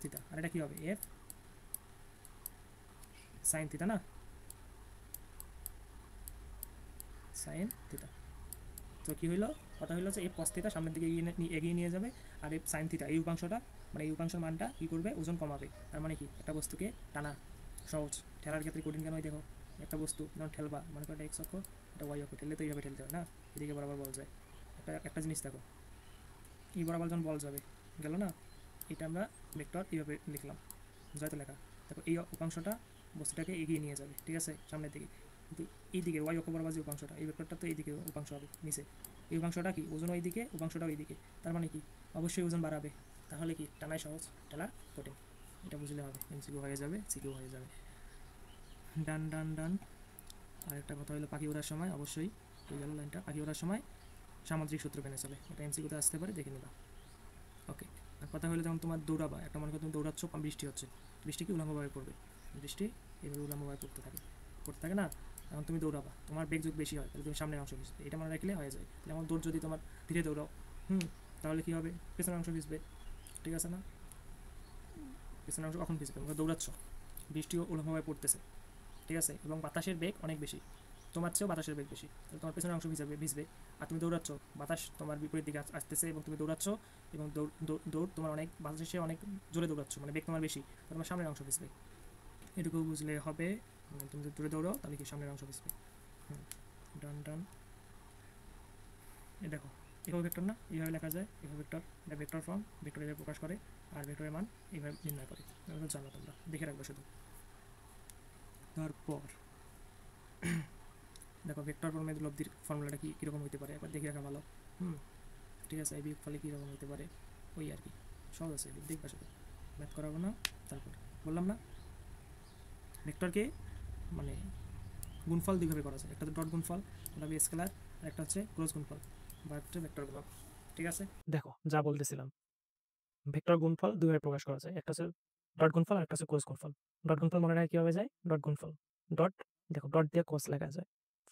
থিতা, আর এটা কী হবে, এফ সাইন থিতা, না সাইন থিতা। তো কী হইলো, কথা হইলো যে এফ কস থিতা সামনের দিকে এগিয়ে নিয়ে যাবে, আর এফ সাইন থিতা এই উপাংশটা মানে এই উপাংশের মানটা কী করবে, ওজন কমাবে। তার মানে কি, একটা বস্তুকে টানা সহজ, ঠেলার ক্ষেত্রে কঠিন কেন, দেখো একটা বস্তু যখন ঠেলবা, মনে করো এক্স অক্ষ, এটা ওয়াই অক্ষ, ঠেললে তো এইভাবে ঠেলতে হয় না, এদিকে বরাবর বল যায়, একটা জিনিস দেখো, এই বরাবর যখন বল যাবে, গেল না, এটা আমরা ভেক্টর এইভাবে লিখলাম, জয়তো লেখা, দেখো এই উপাংশটা বস্তুটাকে এগিয়ে নিয়ে যাবে, ঠিক আছে সামনের দিকে, কিন্তু এই দিকে ওয়াই অক্ষ বরাবর যে উপাংশটা, এই ভেক্টরটা তো এইদিকে উপাংশ হবে নিচে, এই উপাংশটা কি ওজন ওই দিকে, উপাংশটাও এইদিকে, তার মানে কি অবশ্যই ওজন বাড়াবে, তাহলে কি টানাই সহজ, ঠেলা কঠিন, এটা বুঝলে হবে, এমসিকিউ হয়ে যাবে, সিকিউ হয়ে যাবে। ডান ডান ডান। আরেকটা কথা হলো পাখি ওড়ার সময়, অবশ্যই ওই গেল লাইনটা, পাখি ওড়ার সময় সামুদ্রিক সূত্র মেনে চলে, এটা এমসিকিউতে আসতে পারে, দেখে নিবা। ওকে, আর কথা হলো যখন তোমার দৌড়াবা, একটা মনে করো তুমি দৌড়াচ্ছ, বৃষ্টি হচ্ছে, বৃষ্টি কি উলম্বভাবে পড়বে, বৃষ্টি এভাবে উলম্বভাবে পড়তে থাকে না, এখন তুমি দৌড়াবা, তোমার বেগ যদি বেশি হয় তাহলে তুমি সামনের অংশ ভিজবে, এটা মনে রাখলে হয়ে যায়। যেমন দৌড় যদি তোমার ধীরে দৌড়াও, তাহলে কী হবে, পেছনের অংশ ভিজবে, ঠিক আছে না, পেছনের অংশ কখন ভিজবে, তোমরা দৌড়াচ্ছ, বৃষ্টিও উলম্বভাবে পড়তেছে, ঠিক আছে, এবং বাতাসের বেগ অনেক বেশি, তোমার চেয়েও বাতাসের বেগ বেশি, তাহলে তোমার পেছনের অংশ ভিজবে, আর তুমি দৌড়াচ্ছ, বাতাস তোমার বিপরীত দিকে আসতেছে এবং তুমি দৌড়াচ্ছ, এবং দৌড় তোমার অনেক বাতাসে অনেক জোরে দৌড়াচ্ছ, মানে বেগ তোমার বেশি, তোমার সামনের অংশ ভিজবে, এটুকু বুঝলে হবে। মানে তুমি যদি দূরে দৌড়াও তাহলে কি সামনের অংশ ভিজবে। ডান ডান। এ দেখো এভাবে ভেক্টর না, এইভাবে লেখা যায়, এভাবে ভেক্টর, এটা ভেক্টর ফর্ম, ভেক্টর এভাবে প্রকাশ করে, আর ভেক্টরের মান এইভাবে নির্ণয় করে, জানো তোমরা, দেখে রাখবে শুধু। তারপর দেখো ভেক্টর ফর্মে লব্ধির ফর্মুলাটা কীরকম হতে পারে একবার দেখে রাখা ভালো। ঠিক আছে, এই বিয়োগ ফলে কীরকম হতে পারে, ওই আর কি, সহজ আছে, দেখবা শুধু, ম্যাথ করাবো না। তারপর বললাম না ভেক্টরকে মানে গুণফল দুইভাবে করা যায়, একটা তো ডট গুণফল, ওটা হবে স্কেলার, আর একটা হচ্ছে ক্রস গুণফল বা একটা ভেক্টর গুণক, ঠিক আছে। দেখো যা বলতেছিলাম, ভেক্টর গুণফল দুইভাবে প্রকাশ করা যায়, একটা হচ্ছে ডট গুণফল আর একটা হচ্ছে ক্রস গুণফল। ডট গুণফল মনে রাখা কীভাবে যায়, ডট গুণফল, ডট, দেখো ডট দিয়ে কস লেখা যায়,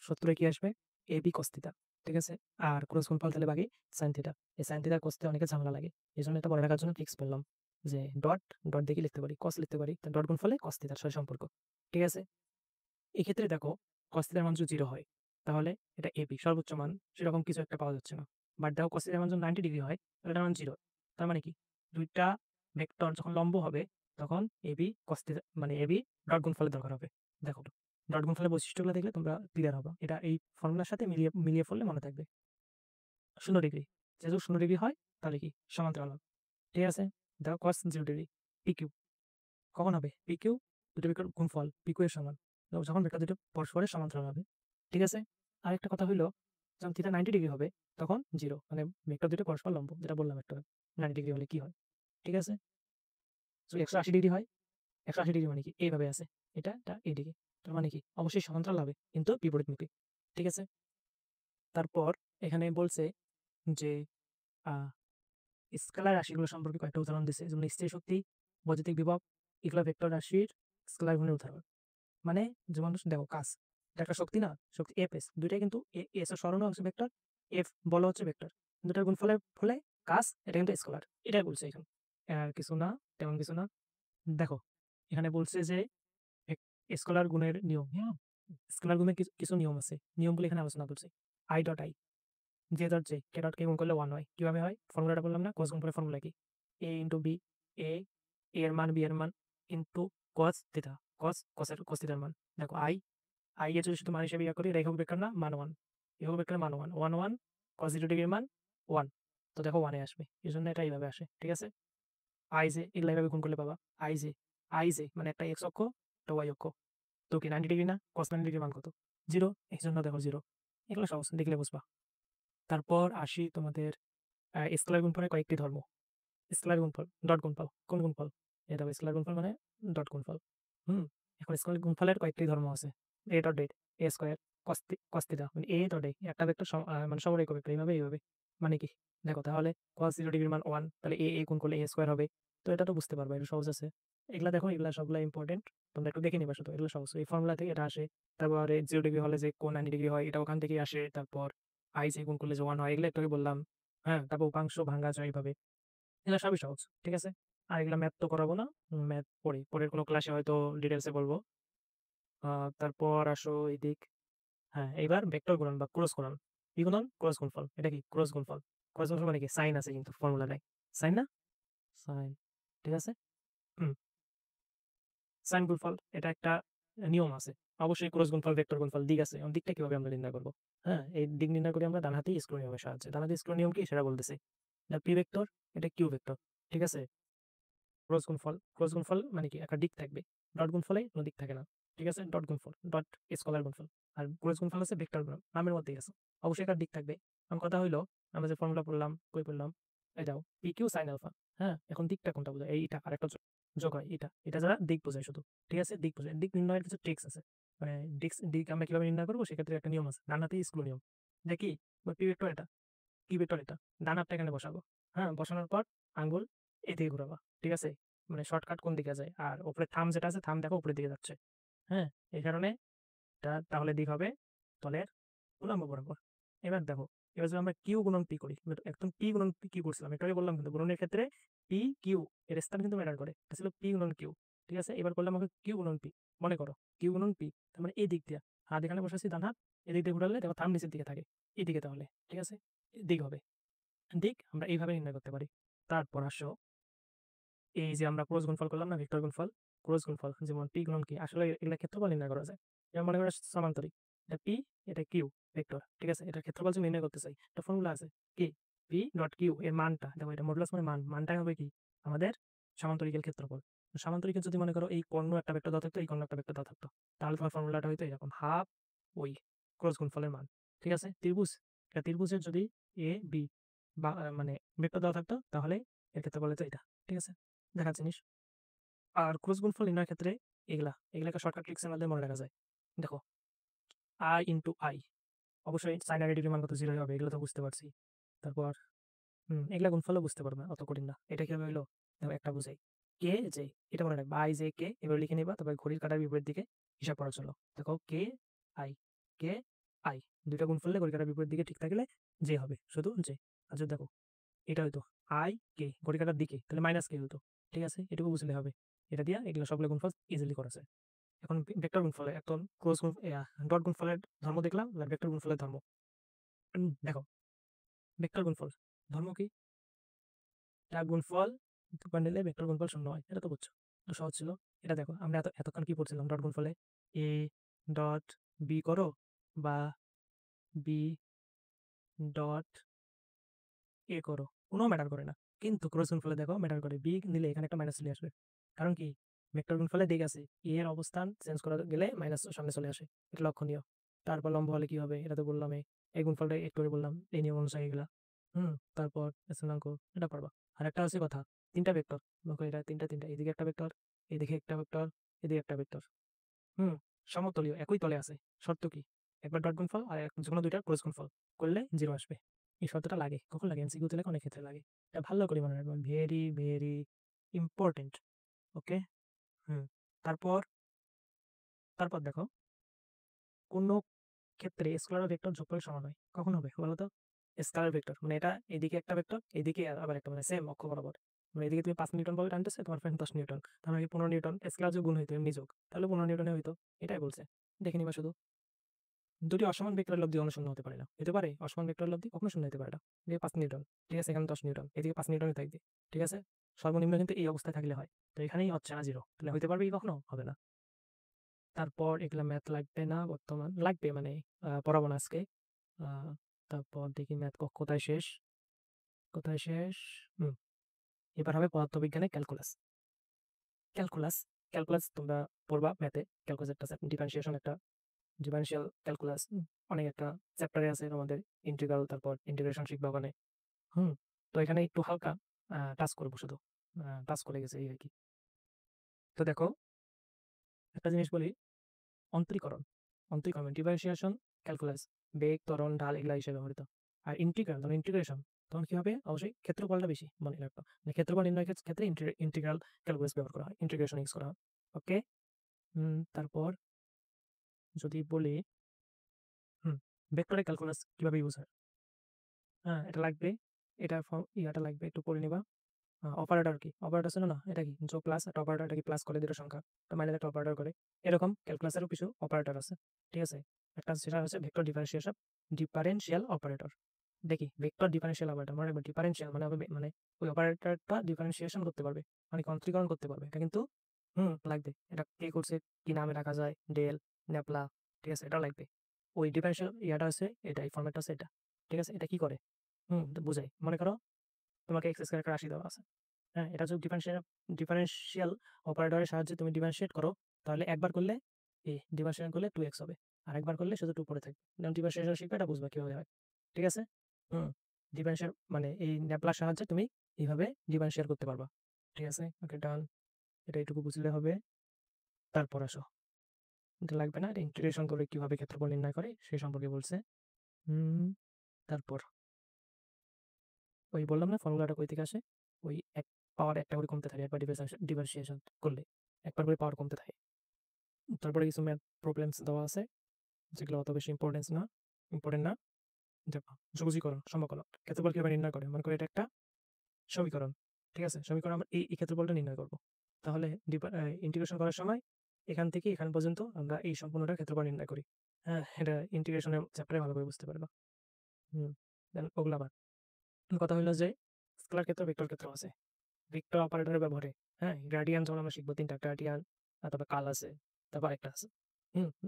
সূত্রে কি আসবে, এ বি কস থিটা, ঠিক আছে। আর ক্রস গুণফল তাহলে বাকি সাইন থিটা, এই সাইন থিটা কসতে অনেকে ঝামেলা লাগে, এই জন্য এটা মনে রাখার জন্য ফিক্স বললাম যে ডট, ডট দিয়ে কি লিখতে পারি, কস লিখতে পারি, ডট গুণফলে কস থিটার সাথে সম্পর্ক, ঠিক আছে। এক্ষেত্রে দেখো cos থিটার মান যদি 0 হয় তাহলে এটা এবি সর্বোচ্চ মান, সেরকম কিছু একটা পাওয়া যাচ্ছে না। বাট দেখো cos থিটার মান যখন 90 ডিগ্রি হয় তাহলে এটার মান 0, তার মানে কি দুইটা ভেক্টর যখন লম্ব হবে তখন এবি cos থিটা মানে এবি ডট গুণফলের দরকার হবে। দেখো ডট গুণফলের বৈশিষ্ট্যগুলো দেখলে তোমরা ক্লিয়ার হবে, এটা এই ফর্মুলার সাথে মিলিয়ে মিলিয়ে পড়লে মনে থাকবে। 0 ডিগ্রি, যেহেতু 0 ডিগ্রি হয় তাহলে কি সমান্তরাল হবে, ঠিক আছে। দেখো cos 0 ডিগ্রি পিকিউ কখন হবে, পিকিউ দুটো ভেক্টর গুণফল পিকিউ এর সমান, যখন ভেক্টর দুটো পরস্পরের সমান্তরাল হবে, ঠিক আছে। আরেকটা কথা হইলো যখন থিটা 90 ডিগ্রি হবে তখন 0, মানে ভেক্টর দুটো পরস্পর লম্ব, যেটা বললাম একটু আগে। 90 ডিগ্রি হলে কি হয়, ঠিক আছে? সো 180 ডিগ্রি হয়। 180 ডিগ্রি মানে কি? এইভাবে আছে। এটা এইদিকে। তার মানে কি? অবশ্যই সমান্তরাল হবে, কিন্তু বিপরীতমুখী। ঠিক আছে? তারপর এখানে বলছে যে আ স্কেলার রাশিগুলো সম্পর্কে কয়েকটা উদাহরণ দিছে। যেমন স্থির শক্তি, বৈদ্যুতিক বিভব, এগুলা ভেক্টর রাশির স্কেলার গুণের উদাহরণ। মানে যেমন দেখো কাজ। এটা একটা শক্তি না? শক্তি Fs, দুইটাই কিন্তু S এর সরণও হচ্ছে ভেক্টর, F বলও হচ্ছে ভেক্টর। দুটার গুণফলের ফলে কাজ, এটা কিন্তু স্কেলার। এটাই বলছে এখানে। আর কিছু না, তেমন কিছু না। দেখো, এখানে বলছে যে স্কেলার গুণের নিয়ম, হ্যাঁ? স্কেলার গুণের কিছু কিছু নিয়ম আছে। নিয়মগুলো এখানে আলোচনা করছি। I dot I, J dot J, K dot K গুণ করলে 1 হয়। কিভাবে হয়? ফর্মুলাটা বললাম না? cos গুণফলের ফর্মুলা কি? A into B, A, A এর মান B এর মান ইনটু cos থিটা, cos থিটার মান। দেখো I এর যদি শুধু মান হিসেবে ইয়া করি, এটা একক ভেক্টর না? মান 1। একক ভেক্টরের মান 1, 1 1, cos 0 ডিগ্রির মান 1। তো দেখো 1 এ আসবে। এজন্য এটা এইভাবে আসে। ঠিক আছে? I j এগুলা এভাবে গুণ করলে পাবা I j মানে একটা x অক্ষ, একটা y অক্ষ। তো কি 90 ডিগ্রি না? cos 90 ডিগ্রির মান কত? 0। এই জন্য দেখো 0। এগুলো সহজ, দেখলে বুঝবা। তারপর আসি তোমাদের স্কেলার গুণফলের কয়েকটি ধর্ম। স্কেলার গুণফল, ডট গুণফল। কোন গুণফল? এটা হবে স্কেলার গুণফল মানে ডট গুণফল। হুম? এখন স্কেলার গুণফলের কয়েকটি ধর্ম আছে। a ডট ডেট, a স্কয়ার, cos থিটা, মানে a ডট a একটা ভেক্টর মানে সমরেখ ভেক্টর, এইভাবে। মানে কি? দেখো তাহলে cos 0 ডিগ্রির মান 1, তাহলে a গুণ করলে a স্কয়ার হবে। তো এটা তো বুঝতে পারবা, এটা সহজ আছে। এগুলা দেখো, এগুলা সবগুলা ইম্পর্টেন্ট। তোমরা একটু দেখে নিবা শুধু, এগুলো সহজ। এই ফর্মুলা থেকে এটা আসে। তারপরে 0 ডিগ্রি হলে যে কোণ 90 ডিগ্রি হয়, এটা ওখান থেকেই আসে। তারপর i j গুণ করলে যে 1 হয়, এগুলো একটু আগে বললাম। হ্যাঁ, তারপর উপাংশ ভাঙা যায় এইভাবে। এগুলো সবই সহজ। ঠিক আছে? আর এগুলা ম্যাথ তো করাবো না। ম্যাথ পরের কোনো ক্লাসে হয়তো ডিটেইলসে বলবো। তারপর আসো এদিক। হ্যাঁ, এইবার ভেক্টর গুণন বা ক্রস গুণন। কি গুণন? ক্রস গুণফল। এটা কি? ক্রস গুণফল। ক্রস গুণফল মানে কি? সাইন আছে কিন্তু ফর্মুলা নাই। সাইন না? সাইন। ঠিক আছে? হুম। সাইন গুণফল, এটা একটা নিয়ম আছে। অবশ্যই ক্রস গুণফল, ভেক্টর গুণফল, দিক আছে। এখন দিকটা কিভাবে আমরা নির্ণয় করব? হ্যাঁ, এই দিক নির্ণয় করি আমরা ডানহাতি স্ক্রু নিয়মের সাহায্যে। ডানহাতি স্ক্রু নিয়ম কি সেটা বলতেছি। এটা পি ভেক্টর, এটা কিউ ভেক্টর। ঠিক আছে? ক্রস গুণফল মানে কি? একটা দিক থাকবে। ডট গুণফলে কোনো দিক থাকে না। ঠিক আছে? ডট গুণফল, ডট স্কলার গুণফল। আর ক্রস গুণফল আছে ভেক্টর গুণন, নামের মধ্যেই আছে। অবশ্যই একটা দিক থাকবে। এখন কথা হইলো, আমরা যে ফর্মুলা পড়লাম, কই পড়লাম? এটাও পি কিউ সাইন আলফা। হ্যাঁ, এখন দিকটা কোনটা বোঝায়? এইটা আরেকটা যোগ হয়, এটা যারা দিক বোঝায় শুধু। ঠিক আছে? দিক বোঝায়। দিক নির্ণয়ের কিছু ট্রিক্স আছে। মানে দিক আমরা কিভাবে নির্ণয় করবো সেক্ষেত্রে একটা নিয়ম আছে। ডান হাতে স্ক্রু নিয়ম। দেখি পি ভেক্টর এটা, কি ভেক্টর এটা, ডান হাতটা এখানে বসাবো। হ্যাঁ, বসানোর পর আঙ্গুল এদিকে ঘুরাবা। ঠিক আছে? মানে শর্টকাট কোন দিকে যায়, আর উপরে থাম যেটা আছে, থাম দেখো উপরের দিকে যাচ্ছে। হ্যাঁ, এই কারণে এটা তাহলে দিক হবে তলের উল্লম্ব বরাবর। এবার দেখো, এবার যদি আমরা কিউ গুণন পি করি, একদম পি গুণন পি কিউ করছিলাম, একটু আগে বললাম কিন্তু গুণনের ক্ষেত্রে পি কিউ এর স্থান কিন্তু ম্যাটার করে। এটা ছিল পি গুণন কিউ। ঠিক আছে? এবার করলাম আমাকে কিউ গুণন পি। মনে করো কিউ গুণন পি, তার মানে এই দিক দিয়ে হাত এখানে বসাচ্ছি, ডান হাত এদিক দিয়ে ঘুরালে দেখো থাম নিচের দিকে থাকে, এইদিকে তাহলে। ঠিক আছে? দিক হবে। দিক আমরা এইভাবে নির্ণয় করতে পারি। তারপর আসো, এই যে আমরা ক্রস গুণফল করলাম না, ভেক্টর গুণফল, ক্রস গুণফল, যেমন পি গুণন কি, আসলে এগুলা ক্ষেত্রফল নির্ণয় করা যায়। যেমন মনে করো সমান্তরিক, এটা পি, এটা কিউ ভেক্টর। ঠিক আছে? এটা ক্ষেত্রফল যদি নির্ণয় করতে চাই, একটা ফর্মুলা আছে কি? পি ডট কিউ এর মানটা দেখো, এটা মডুলাস মানে মানটাই হবে কি? আমাদের সমান্তরিকের ক্ষেত্রফল। সমান্তরিকের যদি মনে করো এই কর্ণ একটা ভেক্টর দেওয়া থাকতো, এই কর্ণ একটা ভেক্টর দেওয়া থাকতো, তাহলে তোমার ফর্মুলাটা হয়তো এরকম, হাফ ওই ক্রস গুণফলের মান। ঠিক আছে? ত্রিভুজ, এটা ত্রিভুজের যদি এ বি বা মানে ভেক্টর দেওয়া থাকতো, তাহলে এর ক্ষেত্রফল হতো এটা। ঠিক আছে? দেখার জিনিস। আর ক্রস গুণফল নির্ণয়ের ক্ষেত্রে এগুলাকে শর্টকাট ট্রিক্সের মধ্যে মনে রাখা যায়। দেখো, আই ইন্টু আই, অবশ্যই সাইন আর এর মান কত? 0 হবে, এগুলো তো বুঝতে পারছি। তারপর এগুলা গুণফলও বুঝতে পারবে, অত কঠিন না। এটা কিভাবে হইলো? দেখো, একটা বুঝাই। কে জে, এটা মনে রাখবা, আই জে কে, এবার লিখে নিবা। তবে ঘড়ির কাঁটার বিপরীত দিকে হিসাব করার জন্য দেখো, কে আই, কে আই, দুইটা গুণফলে ঘড়ির কাঁটার বিপরীত দিকে ঠিক থাকলে জে হবে, শুধু জে। আচ্ছা দেখো, এটা হইতো আই কে ঘড়ি কাঁটার দিকে, তাহলে মাইনাস কে হতো। ঠিক আছে? এটুকু বুঝলে হবে। এটা দিয়া এগুলো সবগুলো গুণফল ইজিলি করা যায়। এখন ভেক্টর গুণফলে একদম ক্লোজ গুণ, ডট গুণফলের ধর্ম দেখলাম, আর ভেক্টর গুণফলের ধর্ম। দেখো, ভেক্টর গুণফল ধর্ম কি? একটা গুণফল দুবার নিলে ভেক্টর গুণফল শূন্য হয়, এটা তো বুঝছো। তো সহজ ছিল। এটা দেখো, আমরা এতক্ষণ কি পড়ছিলাম? ডট গুণফলে এ ডট বি করো, বা বি ডট এ করো, কোনো ম্যাটার করে না। কিন্তু ক্রস গুণফলে দেখো ম্যাটার করে, বি নিলে এখানে একটা মাইনাস চলে আসবে। কারণ কি? ভেক্টর গুণফলে দিক আছে, এ এর অবস্থান চেঞ্জ করা গেলে মাইনাস সামনে চলে আসে, এটা লক্ষণীয়। তারপর লম্ব হলে কি হবে? এটা তো বললাম, এই গুণফলটা একটু করে বললাম, এই নিয়ম অনুসারে এগুলা। তারপর স্থানাঙ্ক এটা পারবা। আর একটা আছে কথা, 3টা ভেক্টর, দেখো এটা 3টা, এদিকে একটা ভেক্টর, এদিকে একটা ভেক্টর, এদিকে একটা ভেক্টর। সমতলীয়, একই তলে আছে। শর্ত কি? একবার ডট গুণফল আর যেকোনো দুইটার ক্রস গুণফল করলে 0 আসবে। এই শর্তটা লাগে, কখন লাগে? এমসিকিউ তে লাগে, অনেক ক্ষেত্রে লাগে। এটা ভালো করে মনে রাখবেন, ভেরি ভেরি ইম্পর্টেন্ট। ওকে। হুম তারপর তারপর দেখো, কোন ক্ষেত্রে স্কেলার ও ভেক্টর যোগফল সমান হয়? কখন হবে বলো তো? স্কেলার ভেক্টর মানে এটা এদিকে একটা ভেক্টর, এদিকে আবার একটা, মানে সেম অক্ষ বরাবর। মানে এদিকে তুমি 5 নিউটন বল টানতেছে, তোমার ফ্রেন্ড 10 নিউটন, তার মানে 15 নিউটন। স্কেলার যোগ গুণ হইতো, এমনি যোগ, তাহলে 15 নিউটনে হইতো। এটাই বলছে, দেখে নিবা শুধু। দুটি অসমান ভেক্টরের লব্ধি কখনো শূন্য হতে পারে না। হতে পারে অসমান ভেক্টরের লব্ধি কখনো শূন্য হতে পারে না। এদিকে 5 নিউটন, ঠিক আছে, এখানে 10 নিউটন, এদিকে 5 নিউটনই থাকবে, ঠিক আছে। সর্বনিম্ন কিন্তু এই অবস্থায় থাকলে হয়, তো এখানেই হচ্ছে না 0, তাহলে হইতে পারবে কি? কখনো হবে না। তারপর এগুলা ম্যাথ লাগবে না, বর্তমান লাগবে মানে পড়াবো না আজকে। আহ, তারপর দেখি ম্যাথ কোথায় শেষ, কোথায় শেষ। হুম এবার হবে পদার্থবিজ্ঞানে ক্যালকুলাস। ক্যালকুলাস ক্যালকুলাস তোমরা পড়বা ম্যাথে। ক্যালকুলাস একটা ডিফারেন্সিয়েশন, একটা ডিফারেন্সিয়াল ক্যালকুলাস, অনেক একটা চ্যাপ্টারে আছে আমাদের। ইন্টিগ্রাল, তারপর ইন্টিগ্রেশন শিখবা ওখানে। হুম তো এখানে একটু হালকা টাচ করবো, শুধু টাচ করে গেছে এই আর কি। তো দেখো, একটা জিনিস বলি, অন্তরীকরণ অন্তরীকরণ ডিফারেন্সিয়েশন ক্যালকুলাস, বেগ, ত্বরণ, ঢাল এগুলা হিসেবে ব্যবহৃত। আর ইন্টিগ্রাল, তখন ইন্টিগ্রেশন, তখন কি হবে? অবশ্যই ক্ষেত্রফলটা বেশি মনে রাখবো, মানে ক্ষেত্রফল নির্ণয়ের ক্ষেত্রে ইন্টিগ্রাল ক্যালকুলাস ব্যবহার করা হয়, ইন্টিগ্রেশন ইউজ করা হয়। ওকে। তারপর যদি বলি, ভেক্টরের ক্যালকুলাস কিভাবে ইউজ হয়? হ্যাঁ, এটা লাগবে, এটা ইয়াটা লাগবে, একটু পড়ে নিবা। অপারেটর কি? অপারেটর ছিল না, এটা কি? যোগ প্লাস, একটা অপারেটর, এটা কি প্লাস করে দুটো সংখ্যা, তো মাইনাস একটা অপারেটর করে। এরকম ক্যালকুলাসেরও কিছু অপারেটর আছে, ঠিক আছে। একটা সেটা হচ্ছে ভেক্টর ডিফারেন্সিয়েশন, ডিফারেন্সিয়াল অপারেটর। দেখি, ভেক্টর ডিফারেন্সিয়াল অপারেটর মানে ডিফারেন্সিয়াল মানে হবে, মানে ওই অপারেটরটা ডিফারেন্সিয়েশন করতে পারবে, মানে অন্তরীকরণ করতে পারবে। এটা কিন্তু লাগবে। এটা কে করছে, কি নামে রাখা যায়, ডেল, ন্যাপলা, ঠিক আছে, এটা লাগবে। ওই ডিফারেন্সিয়াল ইয়াটা আছে, এটা এই ফর্মেটটা আছে এটা, ঠিক আছে। এটা কি করে? তো বুঝাই, মনে করো তোমাকে এক্স স্কয়ার একটা রাশি দেওয়া আছে। হ্যাঁ, এটা যদি ডিফারেন্সিয়াল অপারেটরের সাহায্যে তুমি ডিফারেন্সিয়েট করো, তাহলে একবার করলে ডিফারেন্সিয়েট করলে 2x হবে, আর একবার করলে শুধু 2 পড়ে থাকবে। যেমন ডিফারেন্সিয়েশন শিখবে, এটা বুঝবে কিভাবে হয়, ঠিক আছে। হুম ডিফারেন্সিয়েট মানে এই ন্যাপলার সাহায্যে তুমি এইভাবে ডিফারেন্সিয়েট করতে পারবা, ঠিক আছে। ওকে, ডান। এটা এইটুকু বুঝলে হবে। তারপর আসো, এটা লাগবে না, এটা ইন্টিগ্রেশন করে কিভাবে ক্ষেত্রফল নির্ণয় করে সেই সম্পর্কে বলছে। হুম তারপর ওই বললাম না ফর্মুলাটা কই থেকে আসে, ওই এক পাওয়ার একটা করে কমতে থাকে একবার ডিফারেন্সিয়েশন করলে, একবার করে পাওয়ার কমতে থাকে। তারপরে কিছু ম্যাথ প্রবলেমস দেওয়া আছে, যেগুলো অত বেশি ইম্পর্টেন্ট না। দেখো, সূচীকরণ, সমকলন, ক্ষেত্রফল কিভাবে নির্ণয় করে? মনে করে এটা একটা সমীকরণ, ঠিক আছে। সমীকরণ আমরা এই ক্ষেত্রফলটা নির্ণয় করব, তাহলে ইন্টিগ্রেশন করার সময় এখান থেকে এখান পর্যন্ত আমরা এই সম্পূর্ণটা ক্ষেত্রফল নির্ণয় করি। হ্যাঁ, এটা ইন্টিগ্রেশনের চ্যাপ্টারে ভালো করে বুঝতে পারবা। দেন ওগুলো আবার কথা হলো যে স্কেলার ক্ষেত্র, ভেক্টর ক্ষেত্র আছে। ভেক্টর অপারেটরের ব্যবহারে, হ্যাঁ, গ্রেডিয়েন্ট যখন আমরা শিখবো, 3টা গ্রেডিয়েন্ট, তারপর কাল আছে, তারপর একটা আছে।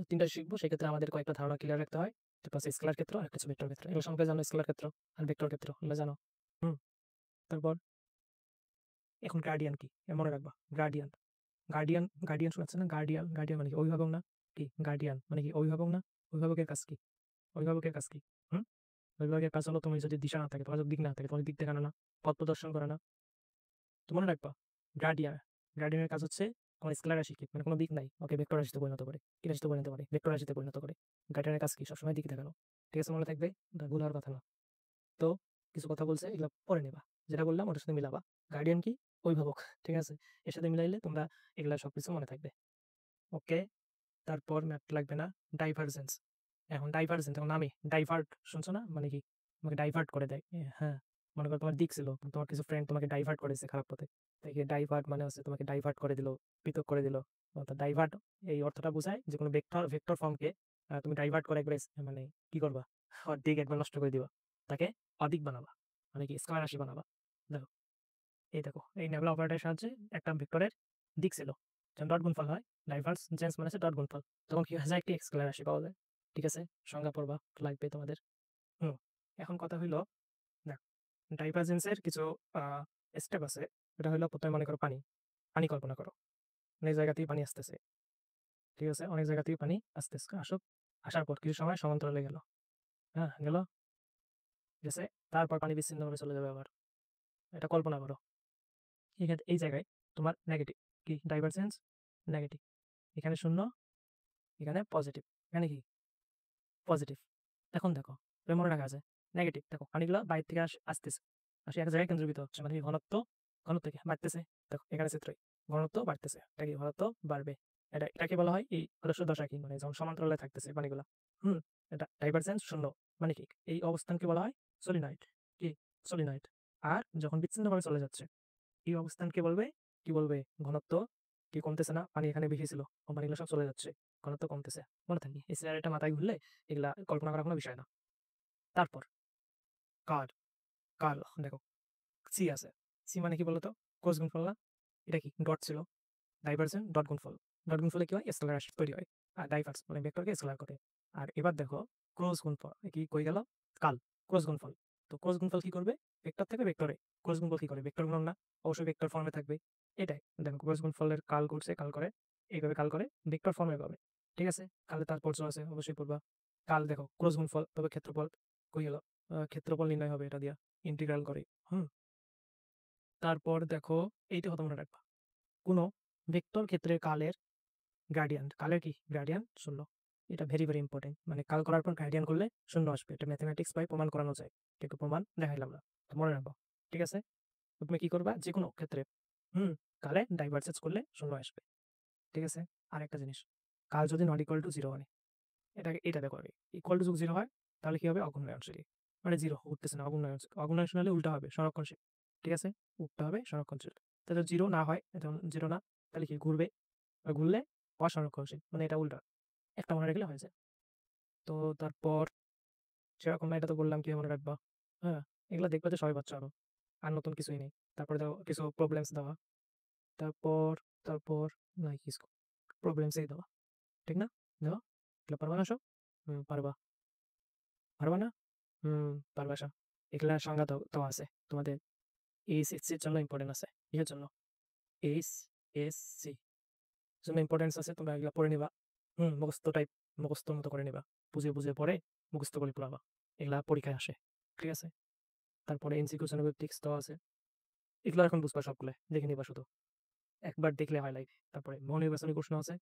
3টা শিখবো, সেক্ষেত্রে আমাদের কয়েকটা ধারণা ক্লিয়ার রাখতে হয়। তারপর আছে স্কেলার ক্ষেত্র আর কিছু ভেক্টর ক্ষেত্র, এগুলো সম্পর্কে জানো, স্কেলার ক্ষেত্র আর ভেক্টর ক্ষেত্র এগুলো জানো। হুম তারপর এখন গ্রেডিয়েন্ট কি মনে রাখবা। গ্রেডিয়েন্ট, গার্ডিয়ান শোনাচ্ছে না? গার্ডিয়ান মানে কি? অভিভাবক না? কি গার্ডিয়ান মানে কি? অভিভাবক না? অভিভাবকের কাজ কি? অভিভাবকের কাজ কি? হুম অভিভাবকের কাজ হলো, তুমি যদি দিশা না থাকে, তোমার যদি দিক না থাকে, তোমার দিক দেখানো না, পথ প্রদর্শন করে না। তো মনে রাখবা, গার্ডিয়ান গার্ডিয়ানের কাজ হচ্ছে কোনো স্কেলার রাশি কি, মানে কোনো দিক নাই, ওকে ভেক্টর রাশিতে পরিণত করে, কি রাশিতে পরিণত করে? ভেক্টর রাশিতে পরিণত করে। গার্ডিয়ানের কাজ কি? সবসময় দিক দেখানো, ঠিক আছে, মনে থাকবে, এটা ভুল হওয়ার কথা না। তো কিছু কথা বলছে, এগুলো পরে নেবা, যেটা বললাম ওটার সাথে মিলাবা। গার্ডিয়ান কি? অভিভাবক, ঠিক আছে, এর সাথে মিলাইলে তোমরা এগুলা সবকিছু মনে থাকবে। ওকে। তারপর ম্যাথ লাগবে না। ডাইভারজেন্স, এখন ডাইভারজেন্স, এখন নামে ডাইভার্ট, শুনছো না? মানে কি? তোমাকে ডাইভার্ট করে দেয়, হ্যাঁ। মনে করো তোমার দিক ছিল, তোমার কিছু ফ্রেন্ড তোমাকে ডাইভার্ট করেছে খারাপ পথে, তাই ডাইভার্ট মানে হচ্ছে তোমাকে ডাইভার্ট করে দিল, পৃথক করে দিল। অর্থাৎ ডাইভার্ট এই অর্থটা বোঝায় যে কোনো ভেক্টর ভেক্টর ফর্মকে তুমি ডাইভার্ট করে একবার মানে কি করবা, ওর দিক একবার নষ্ট করে দিবা, তাকে অদিক বানাবা, মানে কি স্কয়ার রাশি বানাবা। দেখো, দেখো, এই নেবলা অপারেটরের সাহায্যে একটা ভেক্টরের দিক ছিল, যখন ডট গুণফল হয়, ডাইভারজেন্স মানে হচ্ছে ডট গুণফল, তখন কি হয়ে যায়? একটি স্কেলার রাশি পাওয়া যায়, ঠিক আছে। সংজ্ঞা পড়বা, লাগবে তোমাদের। হুম এখন কথা হইলো, দেখ, ডাইভারজেন্সের কিছু স্টেপ আছে। এটা হলো, প্রথমে মনে করো পানি, পানি কল্পনা করো, অনেক জায়গা থেকে পানি আসতেছে, ঠিক আছে, অনেক জায়গা থেকে পানি আসতেছে, আসার পর কিছু সময় সমান্তরালে গেল, হ্যাঁ গেল, গেছে। তারপর পানি বিচ্ছিন্নভাবে চলে যাবে আবার। এটা কল্পনা করো। এখানে এই জায়গায় তোমার নেগেটিভ কি ডাইভারজেন্স নেগেটিভ, এখানে 0, এখানে পজিটিভ, এখানে কি পজিটিভ। এখন দেখো তুমি মনে রাখা আছে নেগেটিভ, দেখো পানিগুলো বাইরে থেকে আসতেছে, আসে এক জায়গায় কেন্দ্রীভূত হচ্ছে, মানে ঘনত্ব কি বাড়তেছে। দেখো এখানে চিত্রই ঘনত্ব বাড়তেছে, এটা কি ঘনত্ব বাড়বে। এটাকে বলা হয় এই আদর্শ দশা কি, মানে যখন সমান্তরালে থাকতেছে পানিগুলা। এটা ডাইভারজেন্স 0, মানে কি এই অবস্থানকে বলা হয় সলিনয়েড, কি সলিনয়েড। আর যখন বিচ্ছিন্নভাবে চলে যাচ্ছে এই অবস্থানকে বলবে কি বলবে ঘনত্ব কি কমতেছে না, পানি এখানে বেশি ছিল, পানিগুলো সব চলে যাচ্ছে, ঘনত্ব কমতেছে। মনে থাকি এই সিনারিটা মাথায় ঘুরলে এগুলা কল্পনা করার কোনো বিষয় না। তারপর কার্ল কার্ল দেখো সি আছে, সি মানে কি বলতো ক্রস গুণফল না, এটা কি ডট ছিল, ডাইভারজেন্ট ডট গুণফল। ডট গুণফলে কি হয় স্কেলার রাশি তৈরি হয়, আর ডাইভার্স মানে ভেক্টরকে স্কেলার করে। আর এবার দেখো ক্রস গুণফল কি কই গেল কাল ক্রস গুণফল। তো ক্রস গুণফল কি করবে ভেক্টর থেকে ভেক্টরে, ক্রস গুণফল কি করে ভেক্টর গুণন না, অবশ্যই ভেক্টর ফর্মে থাকবে। এটাই দেখো ক্রস গুণফলের কাল করছে, কাল করে এইভাবে কাল করে ভেক্টর ফর্মে পাবে। ঠিক আছে, কালে তার পর্য আছে অবশ্যই পড়বা। কাল দেখো ক্রস গুণফল, তবে ক্ষেত্রফল কই গেল, ক্ষেত্রফল নির্ণয় হবে এটা দিয়া ইন্টিগ্রাল করে। তারপর দেখো এইটা হতো মনে রাখবা, কোনো ভেক্টর ক্ষেত্রের কালের কালের কি গ্রেডিয়েন্ট 0। এটা ভেরি ভেরি ইম্পর্টেন্ট, মানে কাল করার পর গ্রেডিয়েন্ট করলে 0 আসবে, এটা ম্যাথমেটিক্স বাই প্রমাণ করানো যায়, একটু প্রমাণ দেখাইলাম না, তো মনে রাখবো। ঠিক আছে, তুমি কি করবা যে কোনো ক্ষেত্রে কালে ডাইভারজেন্স করলে 0 আসবে। ঠিক আছে, আর একটা জিনিস, কাল যদি নট ইকুয়াল টু 0 মানে এটা দেখো আগে ইকুয়াল টু 0 হয় তাহলে কি হবে অগুণায়নশীল, মানে 0 উঠতেছে না, অগুণায়নশীল হলে উল্টা হবে সংরক্ষণশীল। ঠিক আছে, উঠতে হবে সংরক্ষণশীল। তাহলে 0 না হয়, যখন 0 না তাহলে কি ঘুরবে, আর ঘুরলে অসংরক্ষণশীল, মানে এটা উল্টা, একটা মনে রাখলে হয়ে যায়। তো তারপর সেরকম না, এটা তো বললাম কি মনে রাখবা। হ্যাঁ, এগুলো দেখবে যে সবাই বাচ্চা আরো, আর নতুন কিছুই নেই। তারপরে দাও কিছু প্রবলেমস দেওয়া, তারপর তারপর নাই কিছু প্রবলেমসই দেওয়া, ঠিক না দেওয়া, এগুলো পারবা না সব, পারবা পারবা না, পারবা সব। এগুলা সংজ্ঞা তো আছে তোমাদের এইচএসসির জন্য ইম্পর্টেন্ট আছে, এর জন্য এইচএসসি জন্য ইম্পর্টেন্স আছে, তোমরা এগুলো পড়ে নিবা। মুখস্থ মতো করে নিবা, বুঝে বুঝে পড়ে মুখস্থ করে পড়াবা, এগুলা পরীক্ষায় আসে। ঠিক আছে, তারপরে এমসিকিউ জেনারেটিক্স তো আছে, এগুলো এখন বুঝবা সবগুলো দেখে নিবা, শুধু একবার দেখলে হয় লাগে। তারপরে বহু নির্বাচনী প্রশ্ন আছে,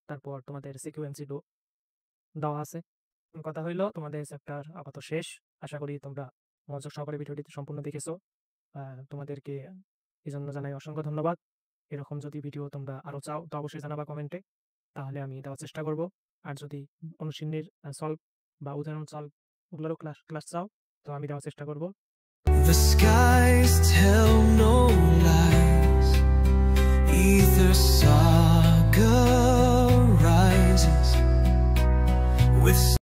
তারপর তোমাদের সিকিউএন্সি দেওয়া আছে। কথা হইলো তোমাদের চ্যাপ্টার আপাতত শেষ, আশা করি তোমরা মনোযোগ সহকারে ভিডিওটি সম্পূর্ণ দেখেছো। তোমাদেরকে এই জন্য জানাই অসংখ্য ধন্যবাদ। এরকম যদি ভিডিও তোমরা আরো চাও তো অবশ্যই জানাবা কমেন্টে, তাহলে আমি দেওয়ার চেষ্টা করব। আর যদি অনুশীলনীর সলভ বা উদাহরণ সলভ ওগুলোরও ক্লাস চাও তো আমি দেওয়ার চেষ্টা করব। The skies tell no lies, either saga rises with